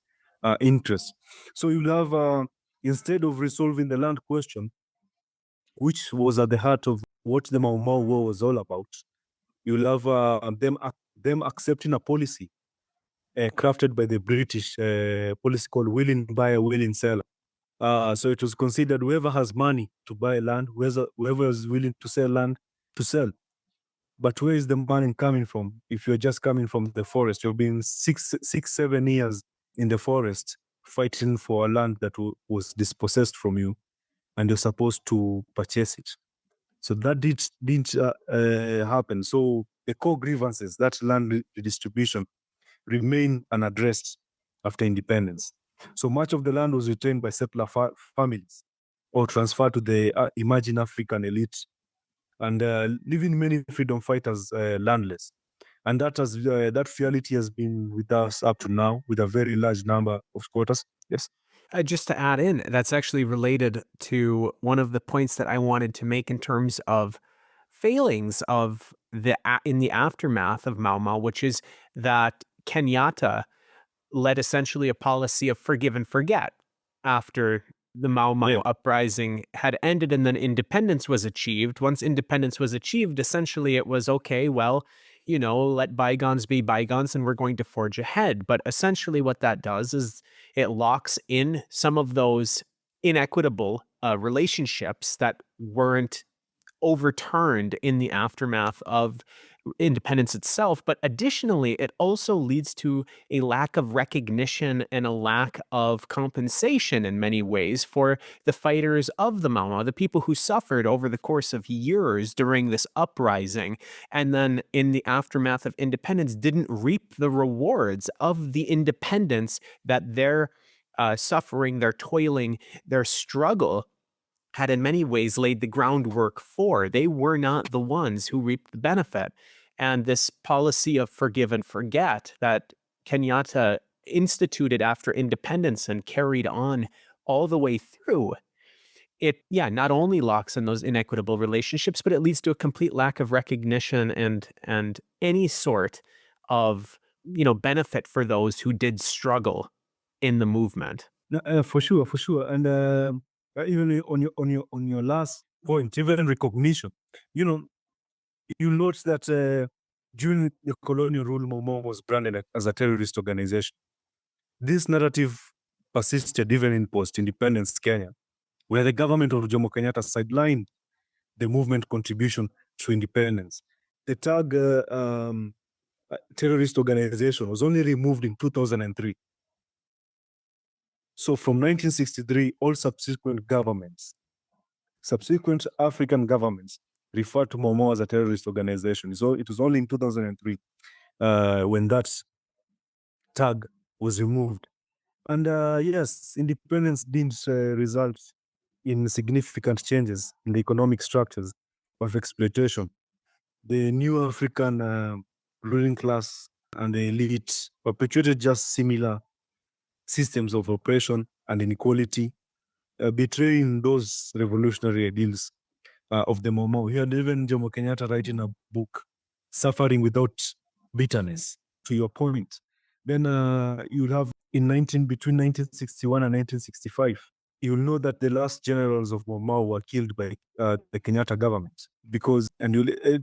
interests. So you'll have, instead of resolving the land question, which was at the heart of what the Mau Mau War was all about. You'll have them accepting a policy crafted by the British, policy called willing buyer, willing seller. So it was considered whoever has money to buy land, whoever is willing to sell land, to sell. But where is the money coming from? If you're just coming from the forest, you've been 7 years in the forest fighting for a land that was dispossessed from you, and you're supposed to purchase it. So that didn't happen. So the core grievances, that land redistribution, remain unaddressed after independence. So much of the land was retained by settler families or transferred to the emerging African elite, and leaving many freedom fighters landless. And that reality has been with us up to now, with a very large number of squatters. Yes. Just to add in, that's actually related to one of the points that I wanted to make in terms of failings of in the aftermath of Mau Mau, which is that Kenyatta led essentially a policy of forgive and forget after the Mau Mau uprising had ended and then independence was achieved. Once independence was achieved, essentially it was, okay, well, let bygones be bygones and we're going to forge ahead. But essentially what that does is it locks in some of those inequitable relationships that weren't overturned in the aftermath of independence itself. But additionally, it also leads to a lack of recognition and a lack of compensation in many ways for the fighters of the Mau Mau, the people who suffered over the course of years during this uprising, and then in the aftermath of independence didn't reap the rewards of the independence that their suffering, their toiling, their struggle had in many ways laid the groundwork for. They were not the ones who reaped the benefit. And this policy of forgive and forget that Kenyatta instituted after independence and carried on all the way through, it, not only locks in those inequitable relationships, but it leads to a complete lack of recognition and any sort of, benefit for those who did struggle in the movement. For sure, for sure. And even on your last point, even recognition, you note that during the colonial rule, Mau Mau was branded as a terrorist organization. This narrative persisted even in post-independence Kenya, where the government of Jomo Kenyatta sidelined the movement contribution to independence. The tag terrorist organization was only removed in 2003. So from 1963, all subsequent African governments referred to Mau Mau as a terrorist organization. So it was only in 2003 when that tag was removed. And yes, independence didn't result in significant changes in the economic structures of exploitation. The new African ruling class and the elite perpetuated just similar systems of oppression and inequality, betraying those revolutionary ideals of the Mau Mau. We had even Jomo Kenyatta writing a book, Suffering Without Bitterness, to your point. Then you'll have between 1961 and 1965, you'll know that the last generals of Mau Mau were killed by the Kenyatta government.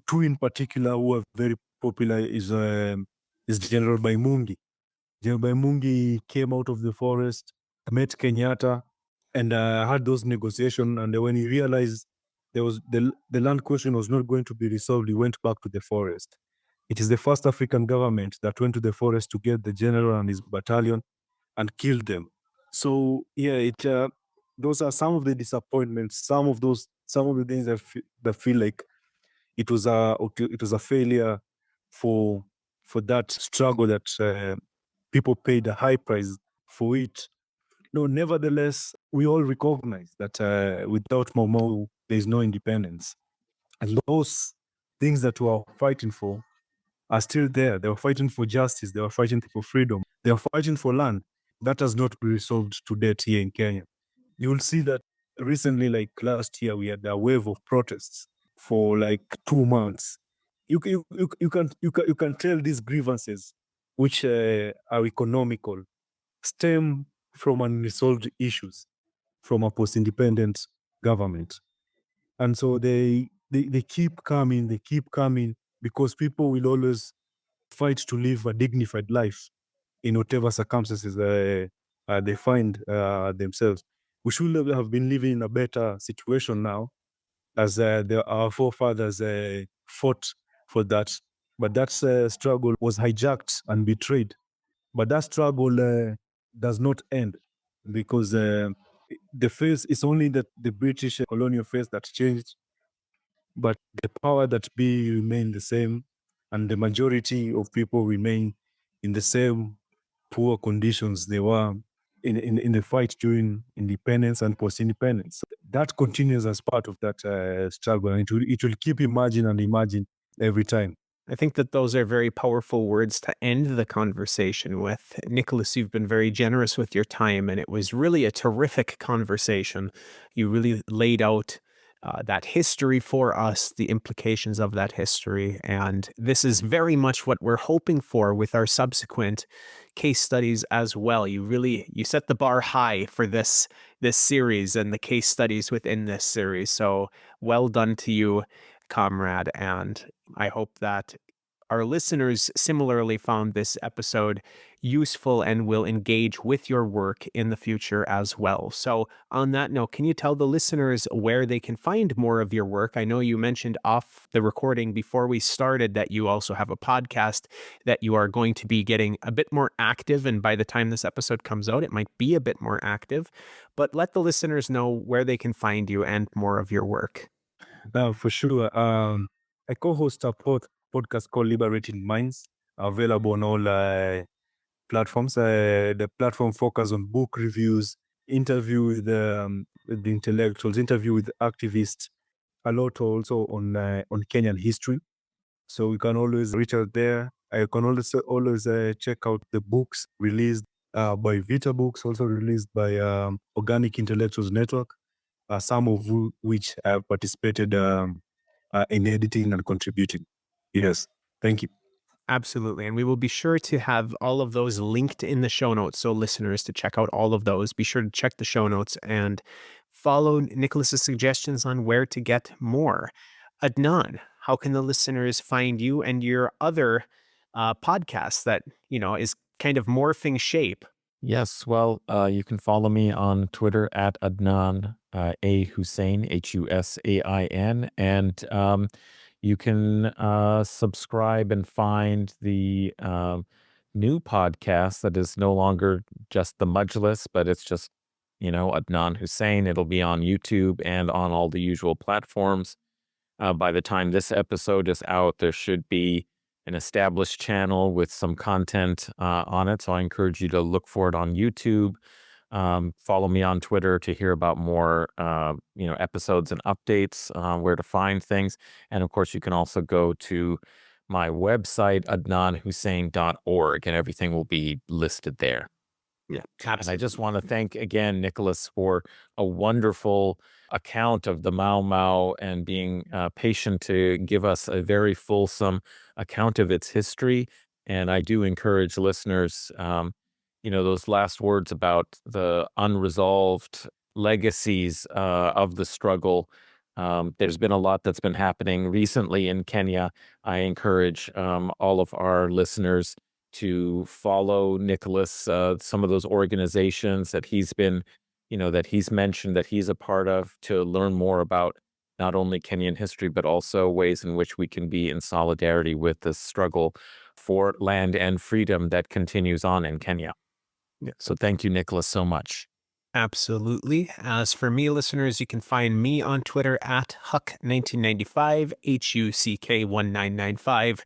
Two in particular who are very popular is General Baimungi. General Baimungi came out of the forest, met Kenyatta, and had those negotiations. And when he realized there was the land question was not going to be resolved, he went back to the forest. It is the first African government that went to the forest to get the general and his battalion and killed them. So those are some of the disappointments, some of the things that feel like it was a failure for that struggle that people paid a high price for it. No, nevertheless, we all recognize that without Mau Mau, there is no independence. And those things that we are fighting for are still there. They were fighting for justice. They were fighting for freedom. They are fighting for land. That has not been resolved to date here in Kenya. You will see that recently, like last year, we had a wave of protests for like 2 months. You can tell these grievances, which are economical, stem from unresolved issues from a post-independent government. And so they they keep coming because people will always fight to live a dignified life in whatever circumstances they find themselves. We should have been living in a better situation now, as our forefathers fought for that. But that struggle was hijacked and betrayed. But that struggle does not end, because the face is only the British colonial face that changed, but the power that be remain the same, and the majority of people remain in the same poor conditions they were in the fight during independence and post-independence. That continues as part of that struggle, and it will keep emerging every time. I think that those are very powerful words to end the conversation with. Nicholas, you've been very generous with your time, and it was really a terrific conversation. You really laid out that history for us, the implications of that history, and this is very much what we're hoping for with our subsequent case studies as well. You set the bar high for this series and the case studies within this series. So well done to you, comrade, and I hope that our listeners similarly found this episode useful and will engage with your work in the future as well. So, on that note, can you tell the listeners where they can find more of your work? I know you mentioned off the recording before we started that you also have a podcast that you are going to be getting a bit more active, and by the time this episode comes out, it might be a bit more active. But let the listeners know where they can find you and more of your work. For sure. I co-host a podcast called Liberating Minds, available on all platforms. The platform focuses on book reviews, interview with the intellectuals, interview with activists, a lot also on Kenyan history. So you can always reach out there. I can always check out the books released by Vita Books, also released by Organic Intellectuals Network, some of which have participated in editing and contributing. Yes, thank you. Absolutely. And we will be sure to have all of those linked in the show notes. So listeners, to check out all of those, be sure to check the show notes and follow Nicholas's suggestions on where to get more. Adnan, how can the listeners find you and your other podcasts that, is kind of morphing shape? Yes, well, you can follow me on Twitter at Adnan A. Hussein, Husain, and you can subscribe and find the new podcast that is no longer just the Majlis, but it's just, Adnan Hussein. It'll be on YouTube and on all the usual platforms. By the time this episode is out, there should be an established channel with some content on it. So I encourage you to look for it on YouTube. Follow me on Twitter to hear about more, episodes and updates, where to find things. And of course, you can also go to my website, adnanhussein.org, and everything will be listed there. Yeah, And I just want to thank again, Nicholas, for a wonderful account of the Mau Mau and being patient to give us a very fulsome account of its history. And I do encourage listeners, those last words about the unresolved legacies of the struggle. There's been a lot that's been happening recently in Kenya. I encourage all of our listeners to follow Nicholas, some of those organizations that he's been, that he's mentioned, that he's a part of, to learn more about not only Kenyan history, but also ways in which we can be in solidarity with this struggle for land and freedom that continues on in Kenya. Yeah. So thank you, Nicholas, so much. Absolutely. As for me, listeners, you can find me on Twitter at Huck1995, HUCK1995.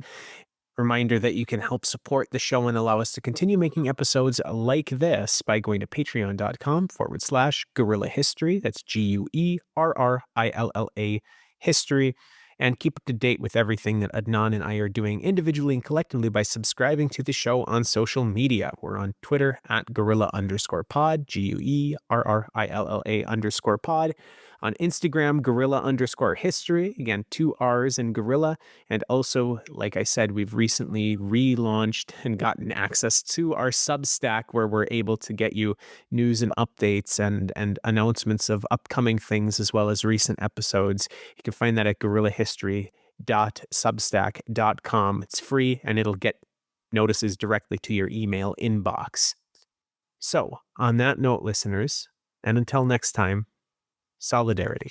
Reminder that you can help support the show and allow us to continue making episodes like this by going to patreon.com/Guerrilla History. That's GUERRILLA History. And keep up to date with everything that Adnan and I are doing individually and collectively by subscribing to the show on social media. We're on Twitter at Guerrilla_pod, GUERRILLA_pod. On Instagram, Guerrilla_history. Again, 2 R's in Guerrilla. And also, like I said, we've recently relaunched and gotten access to our Substack, where we're able to get you news and updates and announcements of upcoming things, as well as recent episodes. You can find that at guerrillahistory.substack.com. It's free, and it'll get notices directly to your email inbox. So, on that note, listeners, and until next time, solidarity.